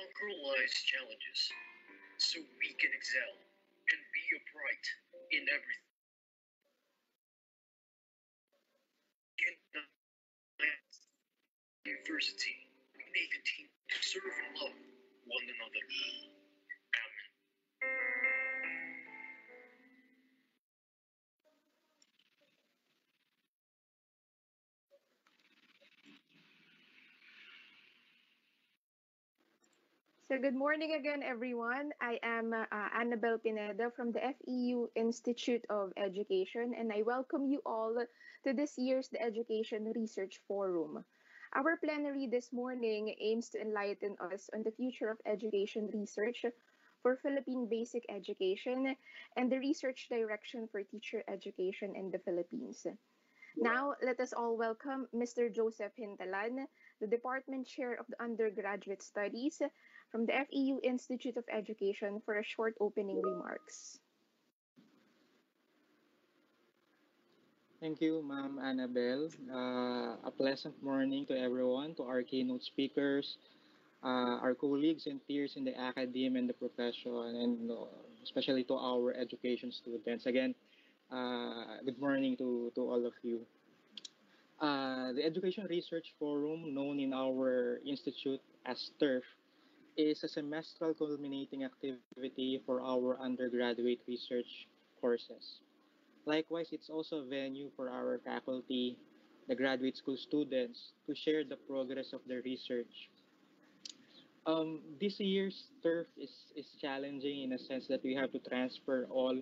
conquer life's challenges so we can excel and be upright in everything. University, we may continue to serve and love one another. Amen. So, good morning again, everyone. I am Annabel Pineda from the FEU Institute of Education, and I welcome you all to this year's The Education Research Forum. Our plenary this morning aims to enlighten us on the future of education research for Philippine basic education and the research direction for teacher education in the Philippines. Now, let us all welcome Mr. Joseph Hintalan, the Department Chair of the Undergraduate Studies from the FEU Institute of Education, for a short opening remarks. Thank you, Ma'am Annabel. A pleasant morning to everyone, to our keynote speakers, our colleagues and peers in the academe and the profession, and especially to our education students. Again, good morning to all of you. The Education Research Forum, known in our institute as TERF, is a semestral culminating activity for our undergraduate research courses. Likewise, it's also a venue for our faculty, the graduate school students, to share the progress of their research. This year's turf is challenging in a sense that we have to transfer all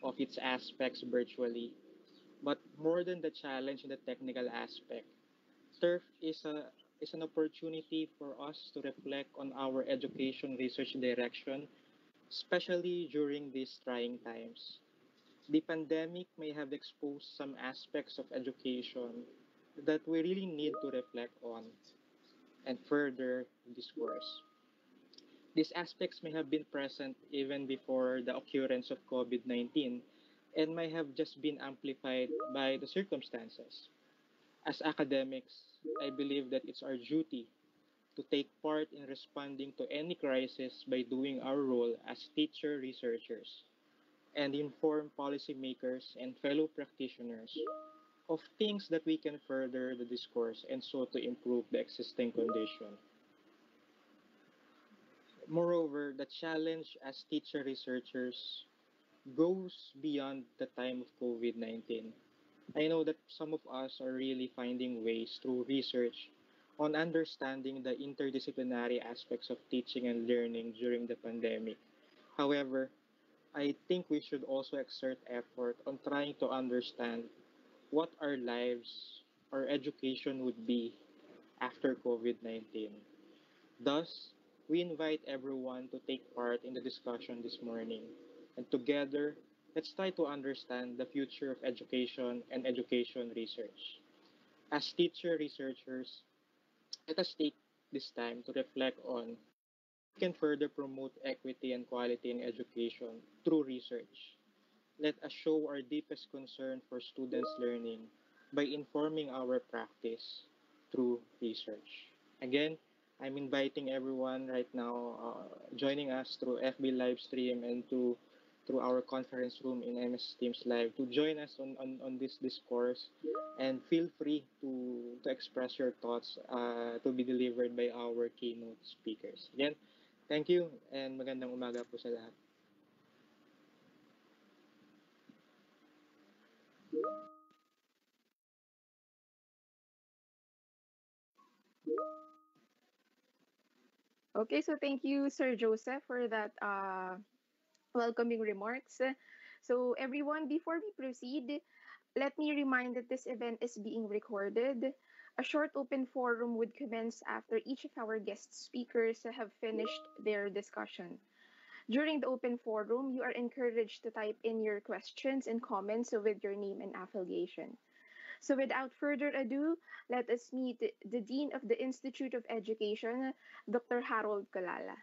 of its aspects virtually. But more than the challenge in the technical aspect, turf is an opportunity for us to reflect on our education research direction, especially during these trying times. The pandemic may have exposed some aspects of education that we really need to reflect on and further discourse. These aspects may have been present even before the occurrence of COVID 19 and may have just been amplified by the circumstances. As academics, I believe that it's our duty to take part in responding to any crisis by doing our role as teacher researchers and inform policymakers and fellow practitioners of things that we can further the discourse and so to improve the existing condition. Moreover, the challenge as teacher researchers goes beyond the time of COVID 19. I know that some of us are really finding ways through research on understanding the interdisciplinary aspects of teaching and learning during the pandemic. However, I think we should also exert effort on trying to understand what our lives, our education would be after COVID 19. Thus, we invite everyone to take part in the discussion this morning. And together, let's try to understand the future of education and education research. As teacher researchers, let us take this time to reflect on how we can further promote equity and quality in education through research. Let us show our deepest concern for students' learning by informing our practice through research. Again, I'm inviting everyone right now joining us through FB live stream and through our conference room in MS Teams Live to join us on this discourse and feel free to express your thoughts to be delivered by our keynote speakers. Again, thank you and magandang umaga po sa lahat. Okay, so thank you, Sir Joseph, for that welcoming remarks. So, everyone, before we proceed, let me remind that this event is being recorded. A short open forum would commence after each of our guest speakers have finished their discussion. During the open forum, you are encouraged to type in your questions and comments with your name and affiliation. So, without further ado, let us meet the Dean of the Institute of Education, Dr. Harold Kalala.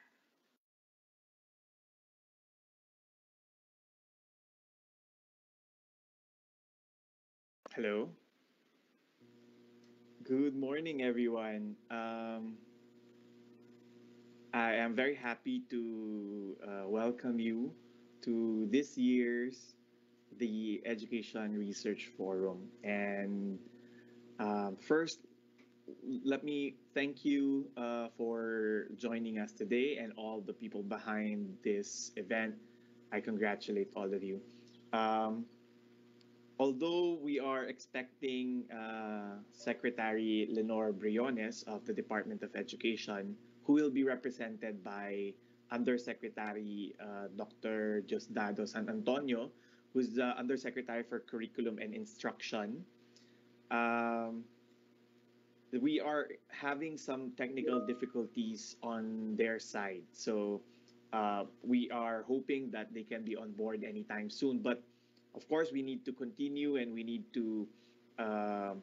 Hello. Good morning, everyone. I am very happy to welcome you to this year's the Education Research Forum. And first, let me thank you for joining us today and all the people behind this event. I congratulate all of you. Um, Although we are expecting Secretary Lenore Briones of the Department of Education, who will be represented by Undersecretary Dr. Diosdado San Antonio, who's the Undersecretary for Curriculum and Instruction. Um, we are having some technical difficulties on their side. So we are hoping that they can be on board anytime soon. But of course, we need to continue and we need to uh,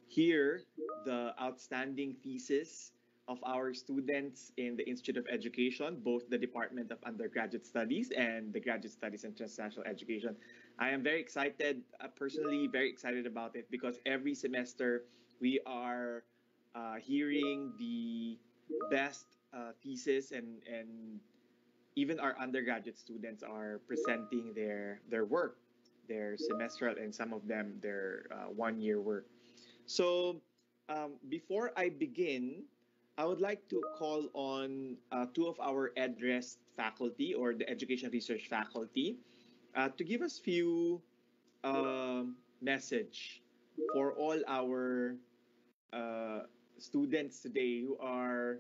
hear the outstanding thesis of our students in the Institute of Education, both the Department of Undergraduate Studies and the Graduate Studies and Transnational Education. I am very excited, personally, very excited about it because every semester we are hearing the best thesis and even our undergraduate students are presenting their work, their semestral, and some of them their 1 year work. So before I begin, I would like to call on two of our EdRest faculty or the Education Research faculty to give us few message for all our uh, students today who are,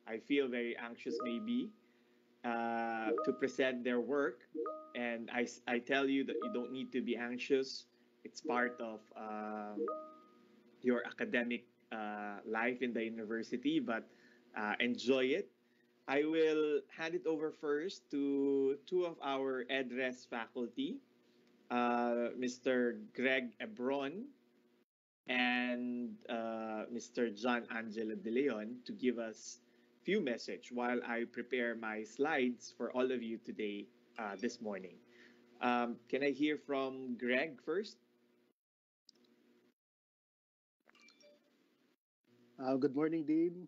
I feel, very anxious maybe to present their work. And I tell you that you don't need to be anxious. It's part of your academic life in the university, but enjoy it. I will hand it over first to two of our EdRes faculty, Mr. Greg Ebron and Mr. John Angelo De Leon to give us few message while I prepare my slides for all of you today this morning. Can I hear from Greg first? Good morning, Dean.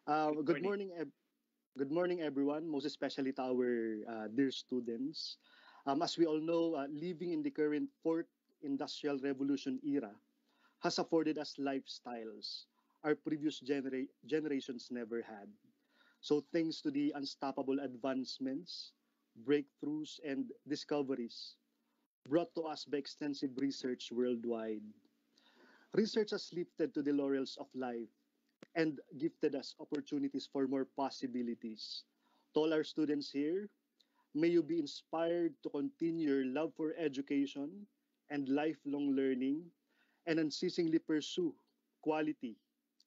Good Good morning. morning, good morning, everyone. Most especially to our dear students. As we all know, living in the current fourth industrial revolution era has afforded us lifestyles our previous generations never had. So, thanks to the unstoppable advancements, breakthroughs, and discoveries brought to us by extensive research worldwide, research has lifted to the laurels of life and gifted us opportunities for more possibilities. To all our students here, may you be inspired to continue your love for education and lifelong learning and unceasingly pursue quality,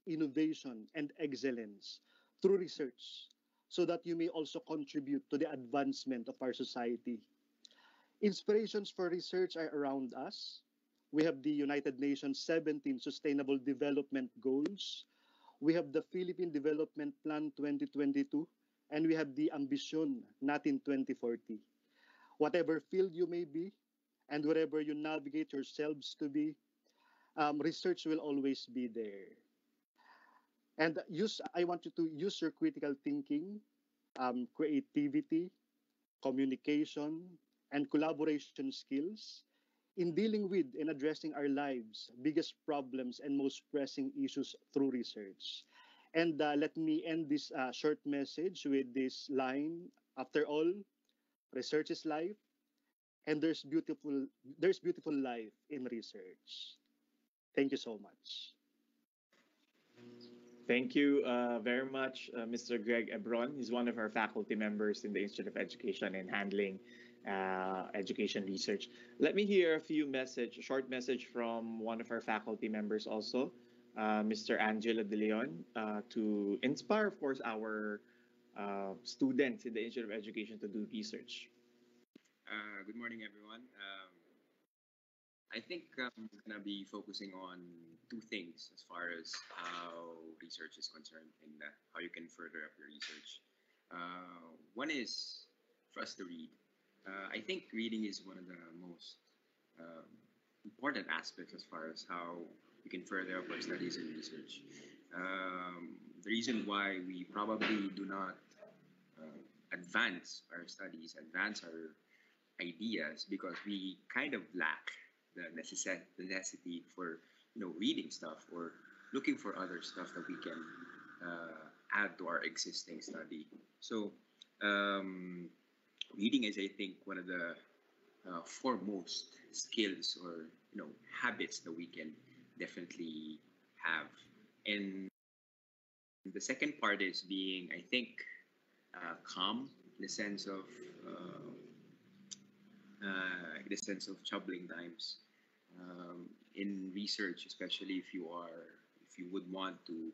innovation, and excellence through research so that you may also contribute to the advancement of our society. Inspirations for research are around us. We have the United Nations 17 Sustainable Development Goals. We have the Philippine Development Plan 2022, and we have the Ambition Natin 2040. Whatever field you may be, and wherever you navigate yourselves to be, research will always be there. And I want you to use your critical thinking, creativity, communication, and collaboration skills in dealing with and addressing our lives' biggest problems and most pressing issues through research. And let me end this short message with this line. After all, research is life, and there's beautiful life in research. Thank you so much. Thank you very much, Mr. Greg Ebron. He's one of our faculty members in the Institute of Education and handling education research. Let me hear a short message from one of our faculty members also, Mr. Angelo De Leon, to inspire, of course, our students in the Institute of Education to do research. Good morning, everyone. I think I'm going to be focusing on two things as far as how research is concerned and how you can further up your research. One is for us to read. I think reading is one of the most um, important aspects as far as how we can further up our studies and research. the reason why we probably do not advance our studies, advance our ideas, because we kind of lack the necessity for reading stuff or looking for other stuff that we can add to our existing study. So um, reading is, I think, one of the foremost skills or habits that we can definitely have. And the second part is being, I think, calm in the sense of troubling times in research, especially if you would want to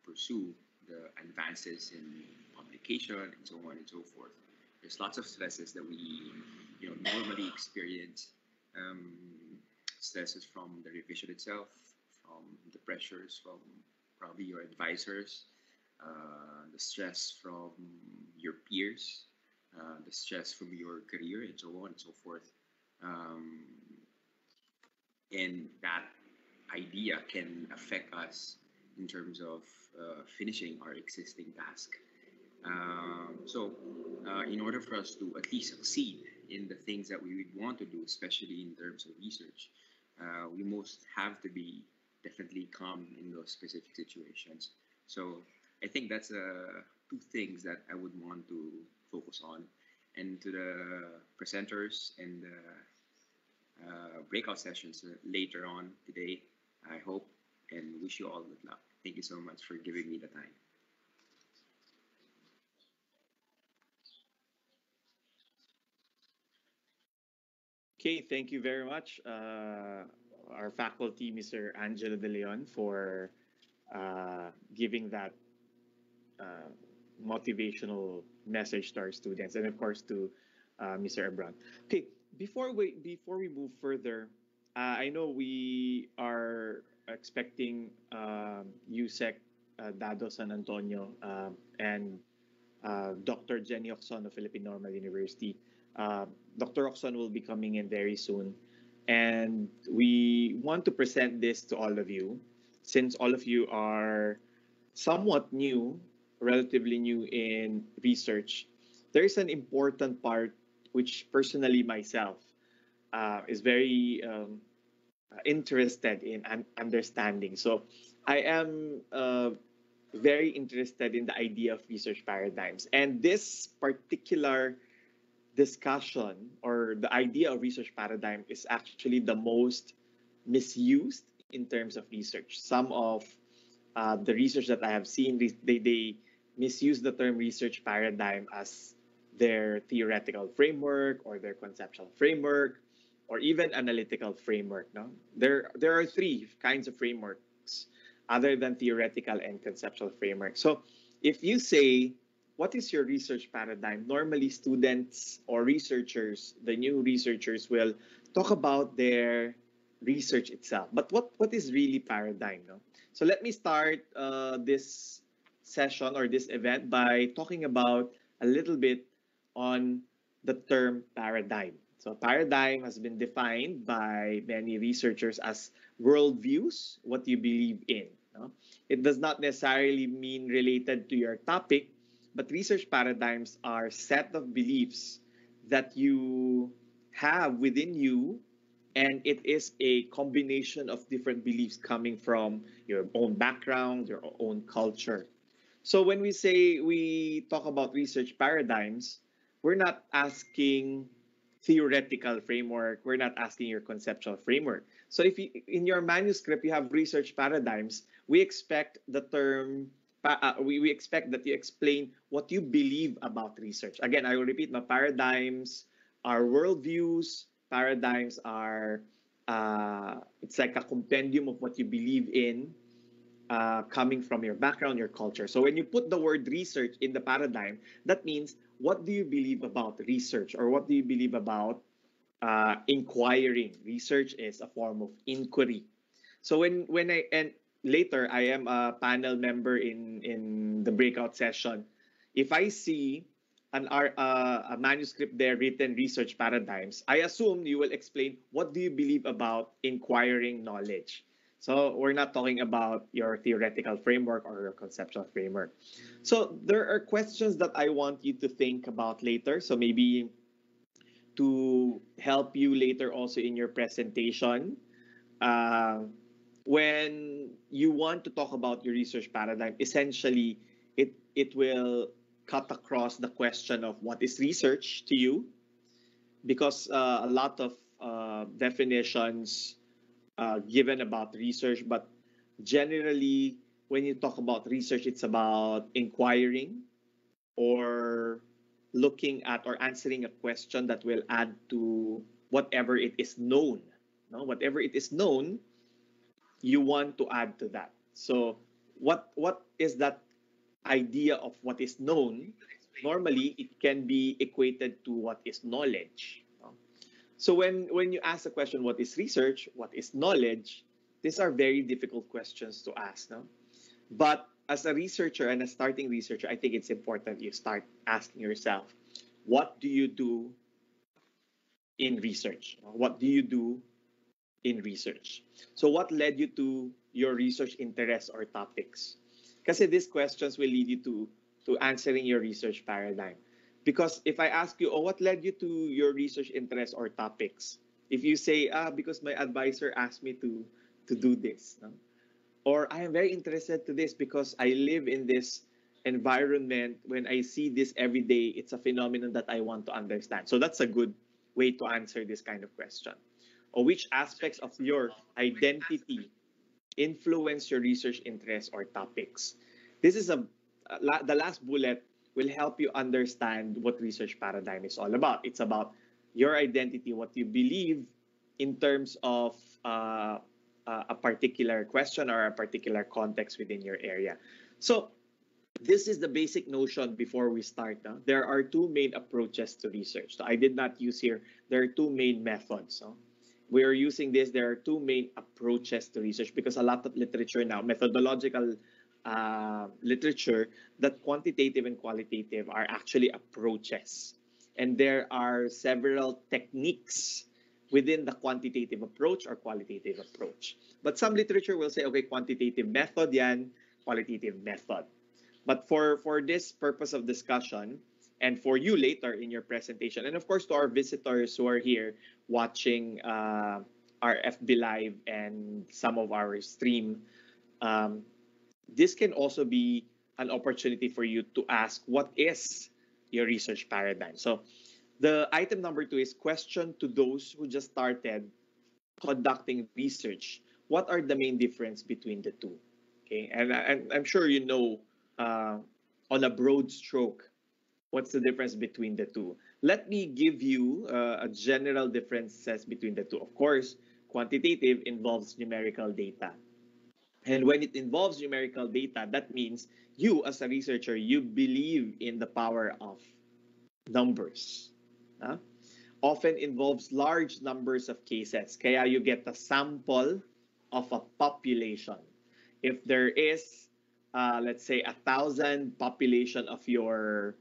pursue the advances in publication and so on and so forth. There's lots of stresses that we normally experience. Um, Stresses from the revision itself, from the pressures from probably your advisors, the stress from your peers, the stress from your career, and so on and so forth. Um, and that idea can affect us in terms of finishing our existing task. In order for us to at least succeed in the things that we would want to do, especially in terms of research, we most have to be definitely calm in those specific situations. So I think that's two things that I would want to focus on. And to the presenters and the breakout sessions later on today, I hope and wish you all good luck. Thank you so much for giving me the time. Okay, thank you very much, our faculty, Mr. Angelo De Leon, for giving that uh, motivational message to our students, and of course to Mr. Ebron. Okay, before we move further, I know we are expecting USEC Dado San Antonio and Dr. Jenny Ocson of Philippine Normal University. Dr. Ocson will be coming in very soon, and we want to present this to all of you, since all of you are somewhat new, relatively new in research. There is an important part which personally myself is very interested in understanding. So I am very interested in the idea of research paradigms. And this particular discussion or the idea of research paradigm is actually the most misused in terms of research. Some of the research that I have seen, they misuse the term research paradigm as their theoretical framework or their conceptual framework or even analytical framework. No, there are three kinds of frameworks other than theoretical and conceptual framework. So if you say, what is your research paradigm? Normally, students or researchers, the new researchers, will talk about their research itself. But what is really paradigm? No? So let me start this session or this event by talking about a little bit on the term paradigm. So paradigm has been defined by many researchers as worldviews, what you believe in. No? It does not necessarily mean related to your topic, but research paradigms are set of beliefs that you have within you, and it is a combination of different beliefs coming from your own background, your own culture. So when we talk about research paradigms, we're not asking theoretical framework, we're not asking your conceptual framework. So if you, in your manuscript you have research paradigms, we expect the term we expect that you explain what you believe about research. Again, I will repeat, my paradigms are worldviews. Paradigms are it's like a compendium of what you believe in, coming from your background, your culture. So when you put the word research in the paradigm, that means what do you believe about research, or what do you believe about inquiring? Research is a form of inquiry. So when I and later I am a panel member in the breakout session. If I see a manuscript there written research paradigms, I assume you will explain what do you believe about inquiring knowledge. So we're not talking about your theoretical framework or your conceptual framework. So there are questions that I want you to think about later. So maybe to help you later also in your presentation, uh, when you want to talk about your research paradigm, essentially it will cut across the question of what is research to you, because a lot of definitions given about research, but generally when you talk about research, it's about inquiring or looking at or answering a question that will add to whatever it is known. No, whatever it is known, you want to add to that. So what is that idea of what is known? Normally it can be equated to what is knowledge. No? So when you ask the question, what is research, what is knowledge, these are very difficult questions to ask. No? But as a researcher and a starting researcher, I think it's important you start asking yourself, what do you do in research? What do you do in research? So what led you to your research interests or topics? Kasi these questions will lead you to answering your research paradigm. Because if I ask you, oh, what led you to your research interests or topics? If you say, because my advisor asked me to do this. No? Or I am very interested to this because I live in this environment. When I see this every day, it's a phenomenon that I want to understand. So that's a good way to answer this kind of question. Or which aspects of your identity influence your research interests or topics? This is the last bullet will help you understand what research paradigm is all about. It's about your identity, what you believe in terms of a particular question or a particular context within your area. So this is the basic notion before we start. There are two main approaches to research. So I did not use here, there are two main methods. We are using this, there are two main approaches to research because a lot of literature now, methodological literature, that quantitative and qualitative are actually approaches. And there are several techniques within the quantitative approach or qualitative approach. But some literature will say, okay, quantitative method yan, qualitative method. But for this purpose of discussion, and for you later in your presentation, and of course to our visitors who are here watching our FB Live and some of our stream, this can also be an opportunity for you to ask, what is your research paradigm? So the item number 2 is question to those who just started conducting research. What are the main difference between the two? Okay, and I'm sure you know on a broad stroke what's the difference between the two. Let me give you a general differences between the two. Of course, quantitative involves numerical data. And when it involves numerical data, that means you as a researcher, you believe in the power of numbers. Often involves large numbers of cases. Kaya you get a sample of a population. If there is, let's say, 1,000 population of your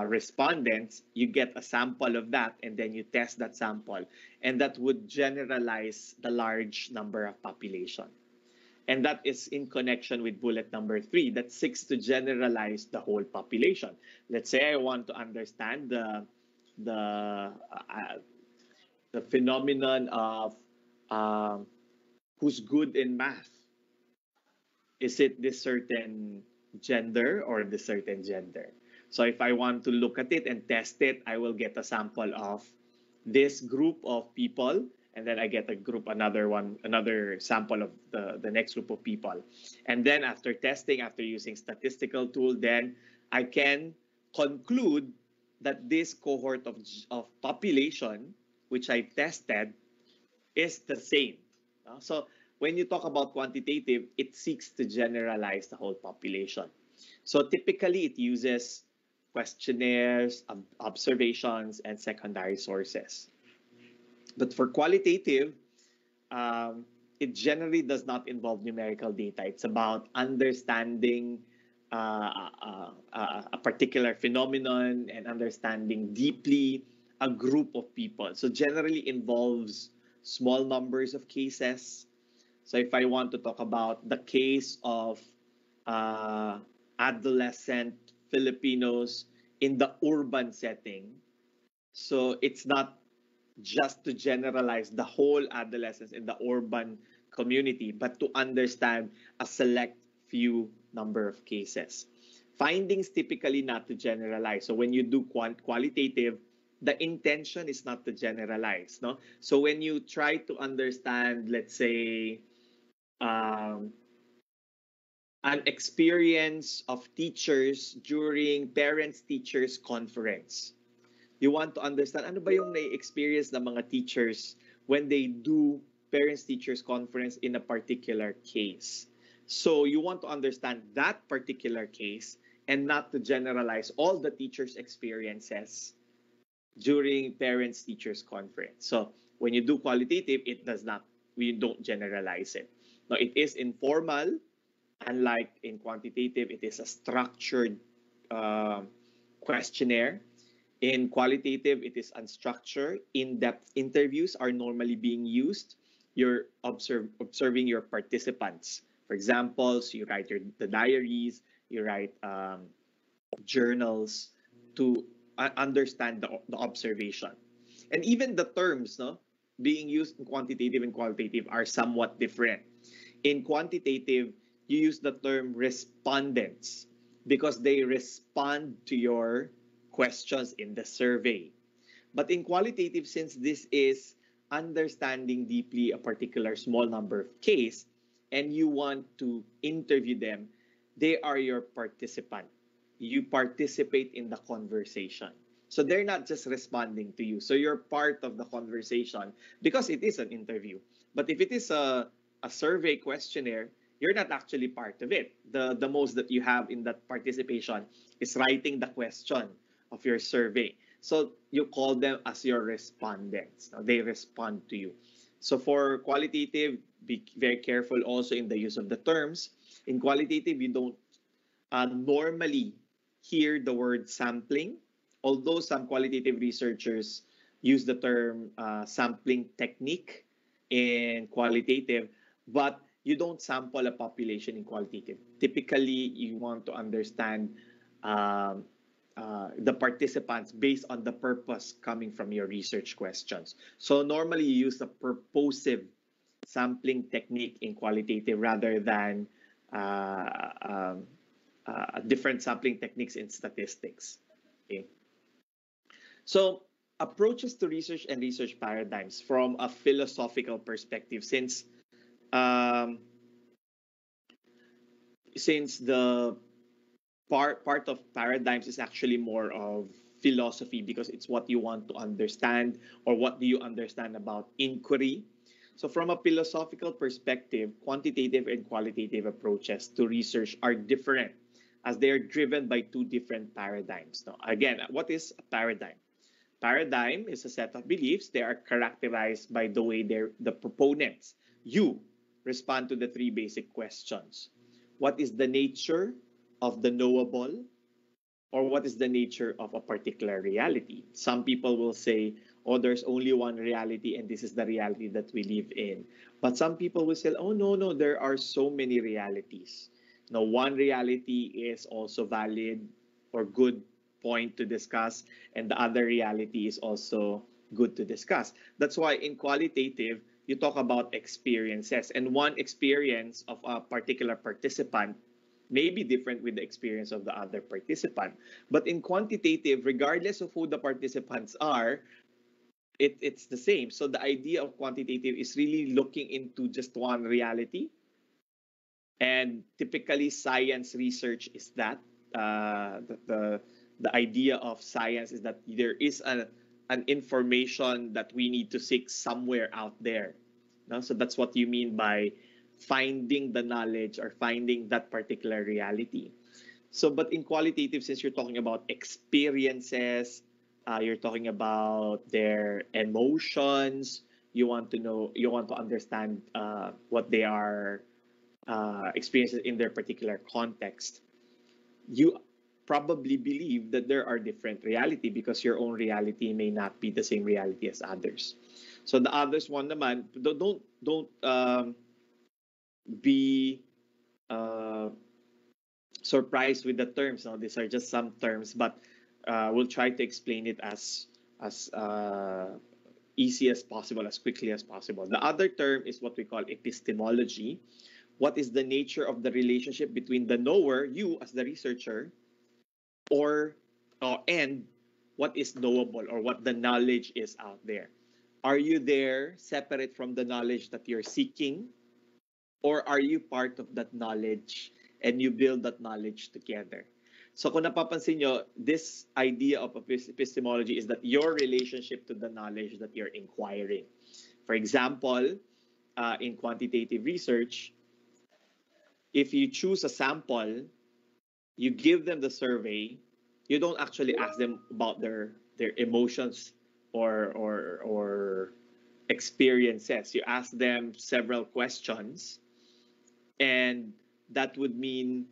respondents, you get a sample of that and then you test that sample. And that would generalize the large number of population. And that is in connection with bullet number 3 that seeks to generalize the whole population. Let's say I want to understand the phenomenon of who's good in math. Is it this certain gender or this certain gender? So if I want to look at it and test it, I will get a sample of this group of people, and then I get another sample of the next group of people. And then after testing, after using statistical tool, then I can conclude that this cohort of population, which I tested, is the same. So when you talk about quantitative, it seeks to generalize the whole population. So typically it uses questionnaires, observations, and secondary sources. But for qualitative, it generally does not involve numerical data. It's about understanding a particular phenomenon and understanding deeply a group of people. So generally involves small numbers of cases, So if I want to talk about the case of adolescent Filipinos in the urban setting, so it's not just to generalize the whole adolescence in the urban community, but to understand a select few number of cases. Findings typically not to generalize. So when you do qualitative, the intention is not to generalize. No. So when you try to understand, let's say, um, an experience of teachers during parents teachers conference, you want to understand ano ba yung na-experience ng mga teachers when they do parents-teachers conference in a particular case. So you want to understand that particular case and not to generalize all the teachers' experiences during parents-teachers conference. So when you do qualitative, we don't generalize it. Now, it is informal. Unlike in quantitative, it is a structured questionnaire. In qualitative, it is unstructured. In-depth interviews are normally being used. You're observing your participants. For example, so you write the diaries, you write journals to understand the observation. And even the terms being used in quantitative and qualitative are somewhat different. In quantitative, you use the term respondents because they respond to your questions in the survey. But in qualitative, since this is understanding deeply a particular small number of case and you want to interview them, they are your participant. You participate in the conversation. So they're not just responding to you. So you're part of the conversation because it is an interview. But if it is a survey questionnaire, you're not actually part of it. The most that you have in that participation is writing the question of your survey. So you call them as your respondents. Now, they respond to you. So for qualitative, be very careful also in the use of the terms. In qualitative, you don't normally hear the word sampling, although some qualitative researchers use the term sampling technique in qualitative, but you don't sample a population in qualitative. Typically, you want to understand the participants based on the purpose coming from your research questions. So normally you use the purposive sampling technique in qualitative rather than different sampling techniques in statistics. Okay. So approaches to research and research paradigms from a philosophical perspective, since the part of paradigms is actually more of philosophy because it's what you want to understand or what do you understand about inquiry. So from a philosophical perspective, quantitative and qualitative approaches to research are different as they are driven by two different paradigms. Now, again, what is a paradigm? Paradigm is a set of beliefs. They are characterized by the way the proponents, you, respond to the three basic questions. What is the nature of the knowable? Or what is the nature of a particular reality? Some people will say, oh, there's only one reality and this is the reality that we live in. But some people will say, oh, no, there are so many realities. Now, one reality is also valid or good point to discuss, and the other reality is also good to discuss. That's why in qualitative, you talk about experiences, and one experience of a particular participant may be different with the experience of the other participant. But in quantitative, regardless of who the participants are, it's the same. So the idea of quantitative is really looking into just one reality. And typically, science research is that. The idea of science is that there is an information that we need to seek somewhere out there. No? So that's what you mean by finding the knowledge or finding that particular reality. So, but in qualitative, since you're talking about experiences, you're talking about their emotions, you want to understand what they are experiencing in their particular context. You probably believe that there are different reality because your own reality may not be the same reality as others. So the others one naman, don't be uh, surprised with the terms. No? These are just some terms, but we'll try to explain it as easy as possible, as quickly as possible. The other term is what we call epistemology. What is the nature of the relationship between the knower, you as the researcher, or and what is knowable, or what the knowledge is out there? Are you there separate from the knowledge that you're seeking, or are you part of that knowledge and you build that knowledge together? So kung napapansin nyo, this idea of epistemology is that your relationship to the knowledge that you're inquiring. For example, in quantitative research, if you choose a sample, you give them the survey, you don't actually ask them about their emotions or experiences. You ask them several questions, and that would mean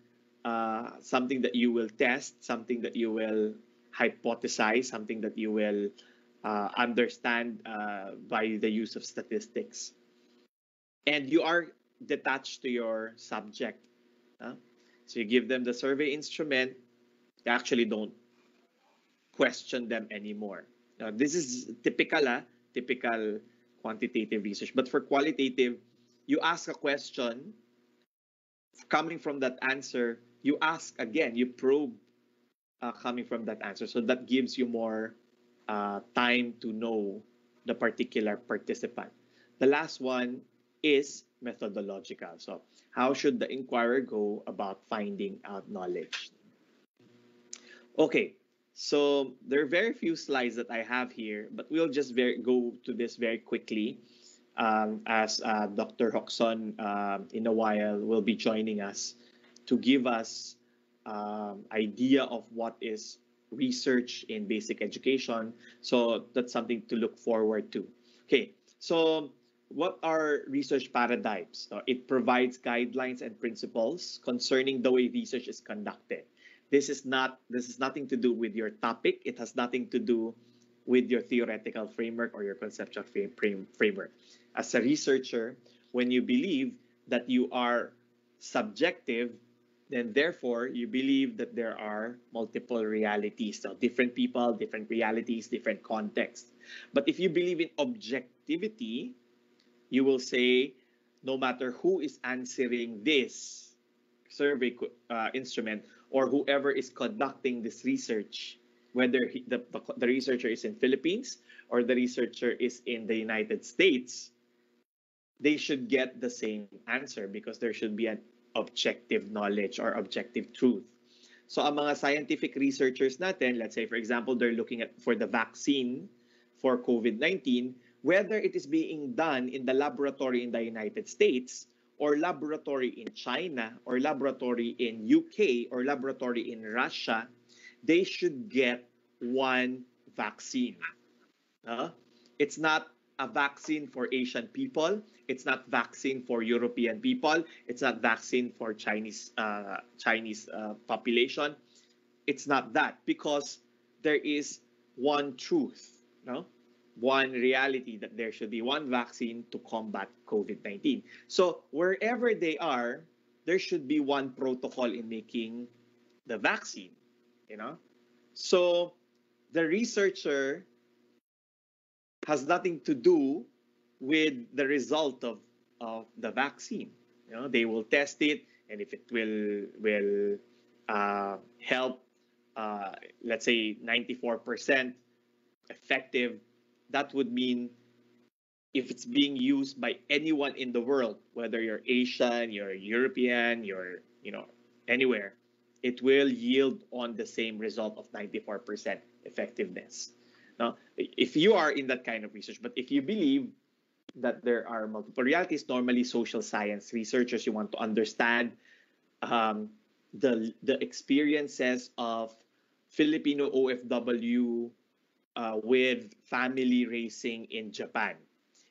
something that you will test, something that you will hypothesize, something that you will understand by the use of statistics. And you are detached to your subject. So you give them the survey instrument, you actually don't question them anymore. Now, this is typical quantitative research. But for qualitative, you ask a question, coming from that answer, you ask again, you probe coming from that answer. So that gives you more time to know the particular participant. The last one is methodological. So how should the inquirer go about finding out knowledge? Okay, so there are very few slides that I have here, but we'll just go to this very quickly as Dr. Hoxon in a while will be joining us to give us idea of what is research in basic education. So that's something to look forward to. Okay, so what are research paradigms? It provides guidelines and principles concerning the way research is conducted. This is nothing to do with your topic. It has nothing to do with your theoretical framework or your conceptual framework. As a researcher, when you believe that you are subjective, then therefore you believe that there are multiple realities. So different people, different realities, different contexts. But if you believe in objectivity, you will say, no matter who is answering this survey instrument or whoever is conducting this research, whether the researcher is in Philippines or the researcher is in the United States, they should get the same answer because there should be an objective knowledge or objective truth. So ang mga scientific researchers natin, let's say for example, they're looking at for the vaccine for COVID-19, whether it is being done in the laboratory in the United States or laboratory in China or laboratory in UK or laboratory in Russia, they should get one vaccine. It's not a vaccine for Asian people. It's not vaccine for European people. It's not vaccine for Chinese population. It's not that, because there is one truth, one reality, that there should be one vaccine to combat COVID-19. So wherever they are, there should be one protocol in making the vaccine, So the researcher has nothing to do with the result of the vaccine. They will test it, and if it will help, let's say 94% effective, that would mean if it's being used by anyone in the world, whether you're Asian, you're European, you're anywhere, it will yield on the same result of 94% effectiveness. Now, if you are in that kind of research, but if you believe that there are multiple realities, normally social science researchers, you want to understand the experiences of Filipino OFW with family raising in Japan.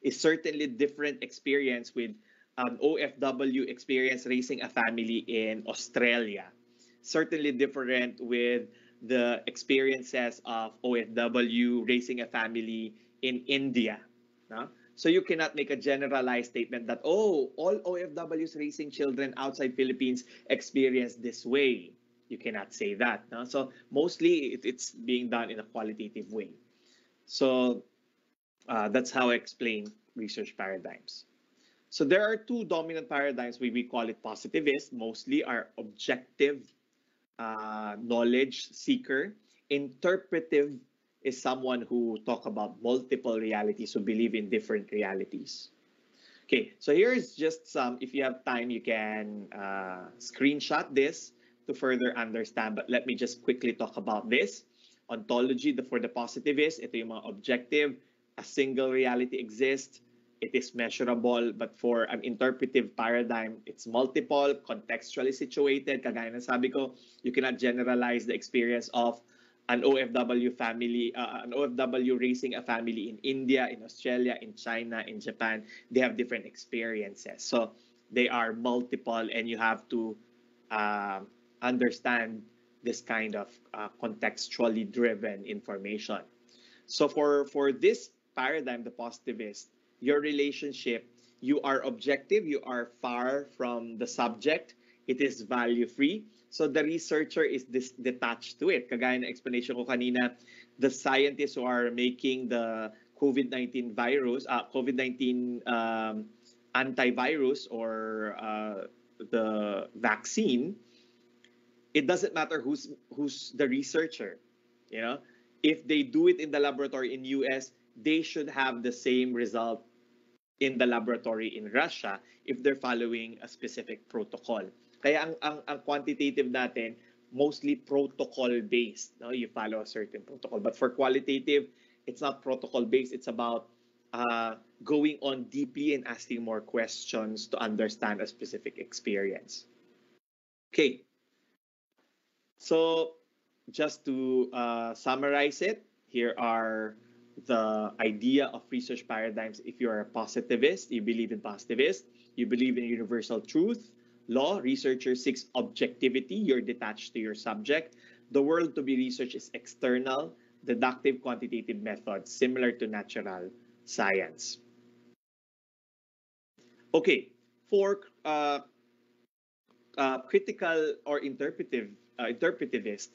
Is certainly different experience with an OFW experience raising a family in Australia. Certainly different with the experiences of OFW raising a family in India. So you cannot make a generalized statement that, oh, all OFWs raising children outside Philippines experience this way. You cannot say that. No? So mostly it's being done in a qualitative way. So that's how I explain research paradigms. So there are two dominant paradigms. We call it positivist, mostly are objective knowledge seeker. Interpretive is someone who talk about multiple realities, who believe in different realities. Okay, so here's just some, if you have time, you can screenshot this to further understand, but let me just quickly talk about this. Ontology, for the positivist, ito yung mga objective, a single reality exists, it is measurable, but for an interpretive paradigm, it's multiple, contextually situated. Kagaya ng sabi ko, you cannot generalize the experience of an OFW family, an OFW raising a family in India, in Australia, in China, in Japan. They have different experiences. So they are multiple, and you have to understand this kind of contextually driven information. So for this paradigm, the positivist, your relationship, you are objective, you are far from the subject, it is value free. So the researcher is detached to it. Kagaya ng explanation ko kanina, the scientists who are making the COVID-19 virus, COVID-19 antivirus or the vaccine, it doesn't matter who's the researcher. You know, if they do it in the laboratory in US, they should have the same result in the laboratory in Russia if they're following a specific protocol. Kaya ang quantitative natin, mostly protocol-based. No? You follow a certain protocol. But for qualitative, it's not protocol-based. It's about going on deeply and asking more questions to understand a specific experience. Okay. So just to summarize it, here are the idea of research paradigms. If you're a positivist, you believe in positivist, you believe in universal truth, law, researcher seeks objectivity, you're detached to your subject. The world to be researched is external, deductive, quantitative methods, similar to natural science. Okay, for critical or interpretivist,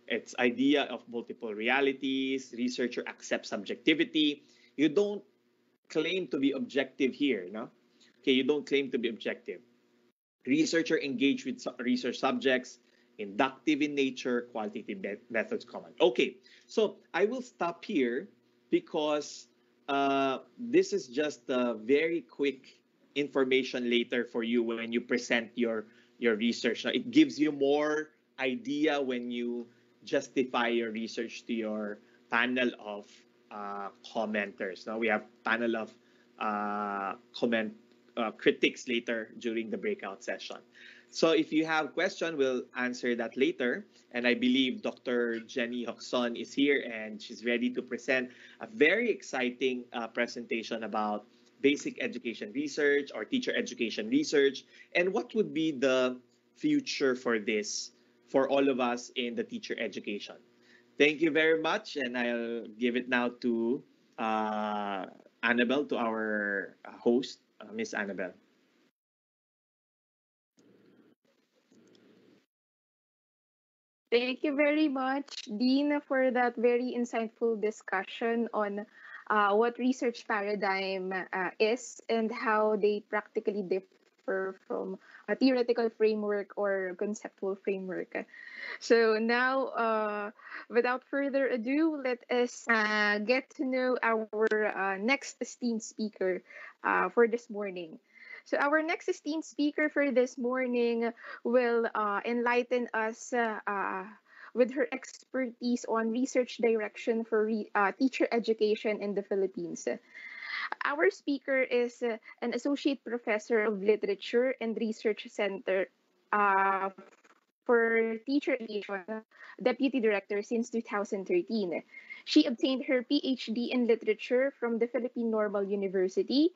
it's idea of multiple realities, researcher accepts subjectivity. You don't claim to be objective here, no? Okay, you don't claim to be objective. Researcher engage with research subjects, inductive in nature, qualitative methods common. Okay, so I will stop here because this is just a very quick information later for you when you present your research. Now, it gives you more idea when you justify your research to your panel of commenters. Now we have panel of critics later during the breakout session. So if you have question, we'll answer that later. And I believe Dr. Jenny Hoxon is here and she's ready to present a very exciting presentation about basic education research or teacher education research and what would be the future for this for all of us in the teacher education. Thank you very much, and I'll give it now to Annabelle, to our host, Miss Annabelle. Thank you very much, Dean, for that very insightful discussion on what research paradigm is and how they practically differ from a theoretical framework or conceptual framework. So now, without further ado, let us get to know our next esteemed speaker for this morning. So our next esteemed speaker for this morning will enlighten us with her expertise on research direction for teacher education in the Philippines. Our speaker is an associate professor of literature and research center for teacher education, deputy director since 2013. She obtained her PhD in literature from the Philippine Normal University,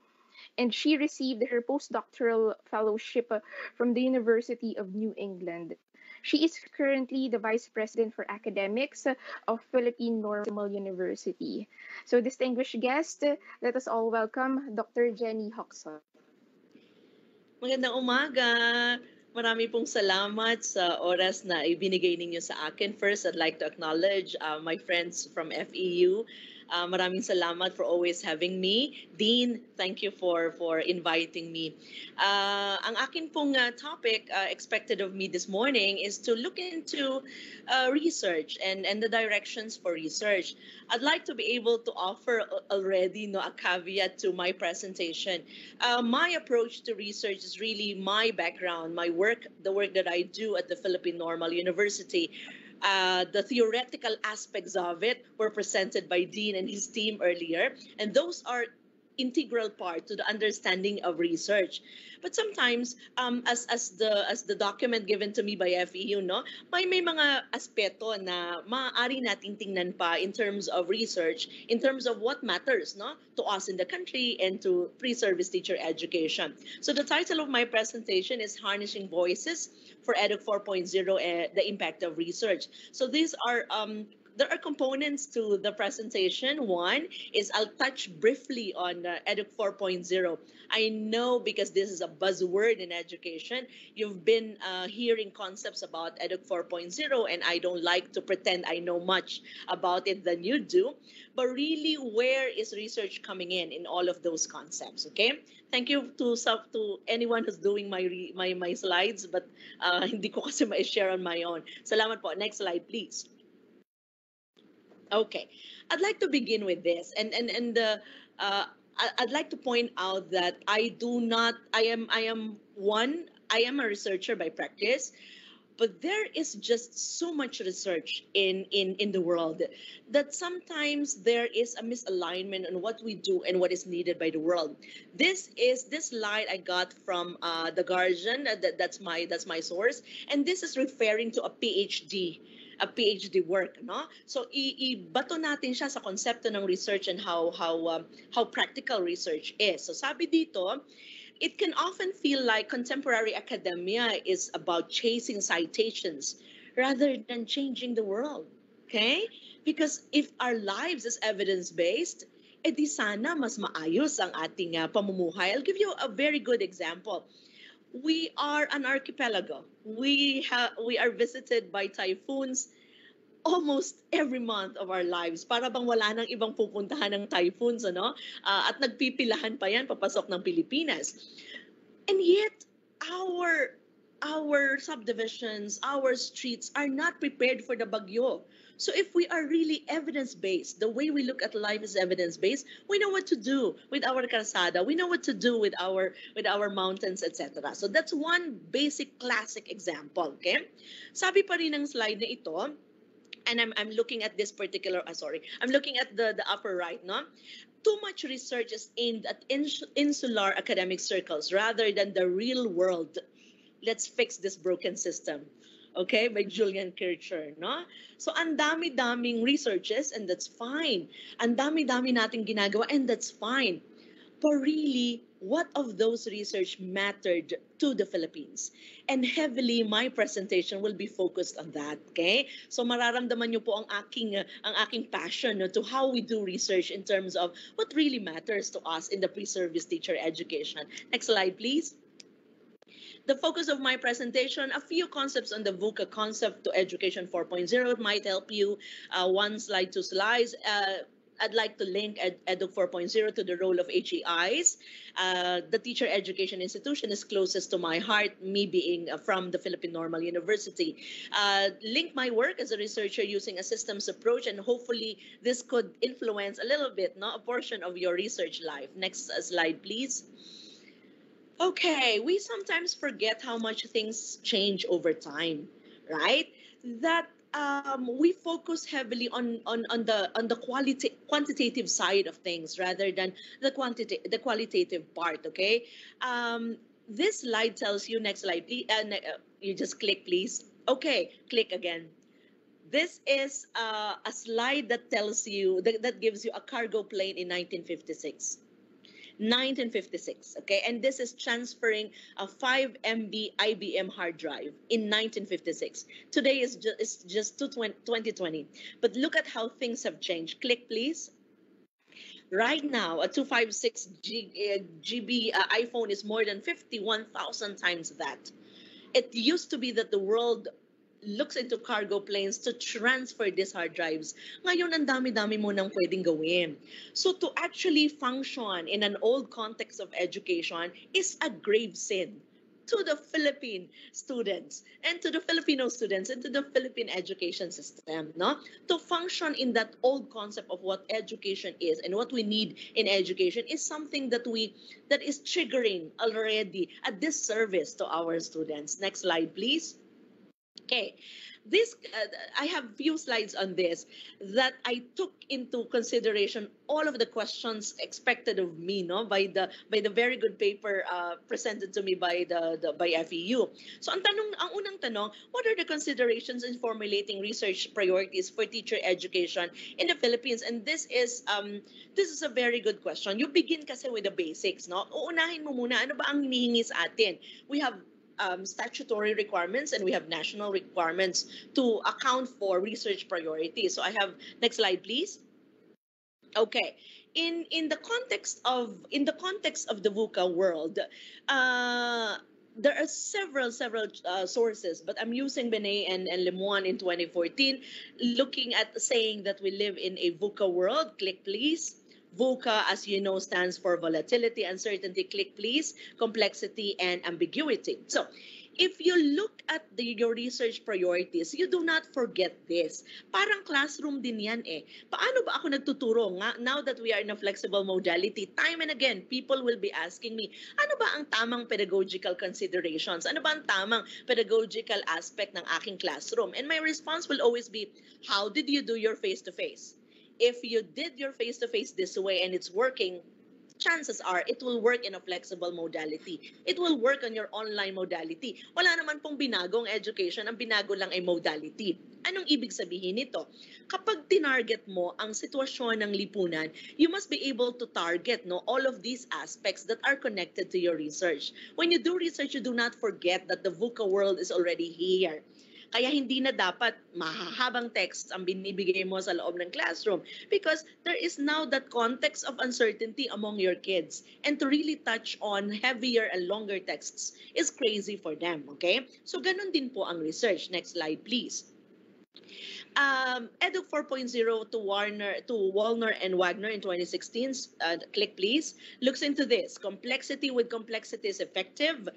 and she received her postdoctoral fellowship from the University of New England. She is currently the Vice President for Academics of Philippine Normal University. So, distinguished guest, let us all welcome Dr. Jenny Hoxon. Magandang umaga. Marami pong salamat sa oras na ibinigay ninyo sa akin. First, I'd like to acknowledge my friends from FEU. Maraming salamat for always having me. Dean, thank you for inviting me. Ang akin pong topic expected of me this morning is to look into research and the directions for research. I'd like to be able to offer already a caveat to my presentation. My approach to research is really my background, my work, the work that I do at the Philippine Normal University. The theoretical aspects of it were presented by Dean and his team earlier, and those are integral part to the understanding of research. But sometimes, as the document given to me by FEU, may mga aspeto na maaari nating tingnan pa in terms of research, in terms of what matters, to us in the country and to pre-service teacher education. So the title of my presentation is Harnessing Voices for EDUC 4.0, the impact of research. So these are there are components to the presentation. One is I'll touch briefly on EDUC 4.0. I know because this is a buzzword in education, you've been hearing concepts about EDUC 4.0, and I don't like to pretend I know much about it than you do. But really, where is research coming in all of those concepts? Okay. Thank you to anyone who's doing my slides, but hindi ko kasi ma-share on my own. Salamat po. Next slide, please. Okay, I'd like to begin with this, and I'd like to point out that I am a researcher by practice, but there is just so much research in the world that sometimes there is a misalignment on what we do and what is needed by the world. This slide I got from The Guardian. That's my source, and this is referring to a PhD work, So ibato natin siya sa konsepto ng research and how practical research is. So sabi dito, it can often feel like contemporary academia is about chasing citations rather than changing the world. Okay? Because if our lives is evidence-based, edi sana mas maayos ang ating pamumuhay. I'll give you a very good example. We are an archipelago. We are visited by typhoons almost every month of our lives. Para bang wala nang ibang pupuntahan ng typhoons, at nagpipilahan pa yan papasok ng Pilipinas. And yet, our subdivisions, our streets are not prepared for the bagyo. So if we are really evidence-based, the way we look at life is evidence-based, we know what to do with our kalsada, we know what to do with our mountains, etc. So that's one basic classic example, okay? Sabi pa rin ng slide na ito, and I'm looking at this particular, I'm looking at the upper right, Too much research is aimed at insular academic circles rather than the real world. Let's fix this broken system. Okay, by Julian Kircher, So, ang dami-daming researches, and that's fine. Ang dami-dami nating ginagawa, and that's fine. But really, what of those research mattered to the Philippines? And heavily, my presentation will be focused on that, okay? So, mararamdaman niyo po ang aking passion to how we do research in terms of what really matters to us in the pre-service teacher education. Next slide, please. The focus of my presentation, a few concepts on the VUCA concept to Education 4.0 might help you. One slide, two slides. I'd like to link EDUC 4.0 to the role of HEIs. The teacher education institution is closest to my heart, me being from the Philippine Normal University. Link my work as a researcher using a systems approach, and hopefully this could influence a little bit, a portion of your research life. Next slide, please. Okay, we sometimes forget how much things change over time, right? That we focus heavily on the quantitative side of things rather than the qualitative part. Okay, this slide tells you. Next slide, please. You just click, please. Okay, click again. This is a slide that tells you that gives you a cargo plane in 1956. 1956. Okay, and this is transferring a 5 MB IBM hard drive in 1956. Today is just 2020. But look at how things have changed. Click, please. Right now, a 256 GB iPhone is more than 51,000 times that. It used to be that the world looks into cargo planes to transfer these hard drives. Ngayon, ang dami-dami mo nang pwedeng gawin. So to actually function in an old context of education is a grave sin to the Philippine students and to the Filipino students and to the Philippine education system, no? To function in that old concept of what education is and what we need in education is something that is triggering already a disservice to our students. Next slide, please. Okay, this I have few slides on this that I took into consideration all of the questions expected of me, no, by the very good paper presented to me by by FEU. So ang unang tanong, what are the considerations in formulating research priorities for teacher education in the Philippines? And this is a very good question. You begin kasi with the basics, no? Uunahin mo muna ano ba ang hinihingi sa atin. We have statutory requirements and we have national requirements to account for research priorities. So I have next slide, please. Okay, in the context of the VUCA world, there are several sources, but I'm using Benet and Lemoine in 2014, looking at saying that we live in a VUCA world. Click, please. VUCA, as you know, stands for volatility, uncertainty, click please, complexity, and ambiguity. So if you look at your research priorities, you do not forget this. Parang classroom din yan eh. Paano ba ako nagtuturo? Now that we are in a flexible modality, time and again, people will be asking me, ano ba ang tamang pedagogical considerations? Ano ba ang tamang pedagogical aspect ng aking classroom? And my response will always be, how did you do your face-to-face? If you did your face-to-face this way and it's working, chances are it will work in a flexible modality. It will work on your online modality. Wala naman pong binagong education, ang binago lang ay modality. Anong ibig sabihin nito? Kapag tinarget mo ang sitwasyon ng lipunan, you must be able to target all of these aspects that are connected to your research. When you do research, you do not forget that the VUCA world is already here. Kaya hindi na dapat mahahabang text ang binibigay mo sa loob ng classroom because there is now that context of uncertainty among your kids. And to really touch on heavier and longer texts is crazy for them, okay? So ganun din po ang research. Next slide, please. Edu 4.0 to Wallner and Wagner in 2016, click please, looks into this. Complexity with complexity is effective.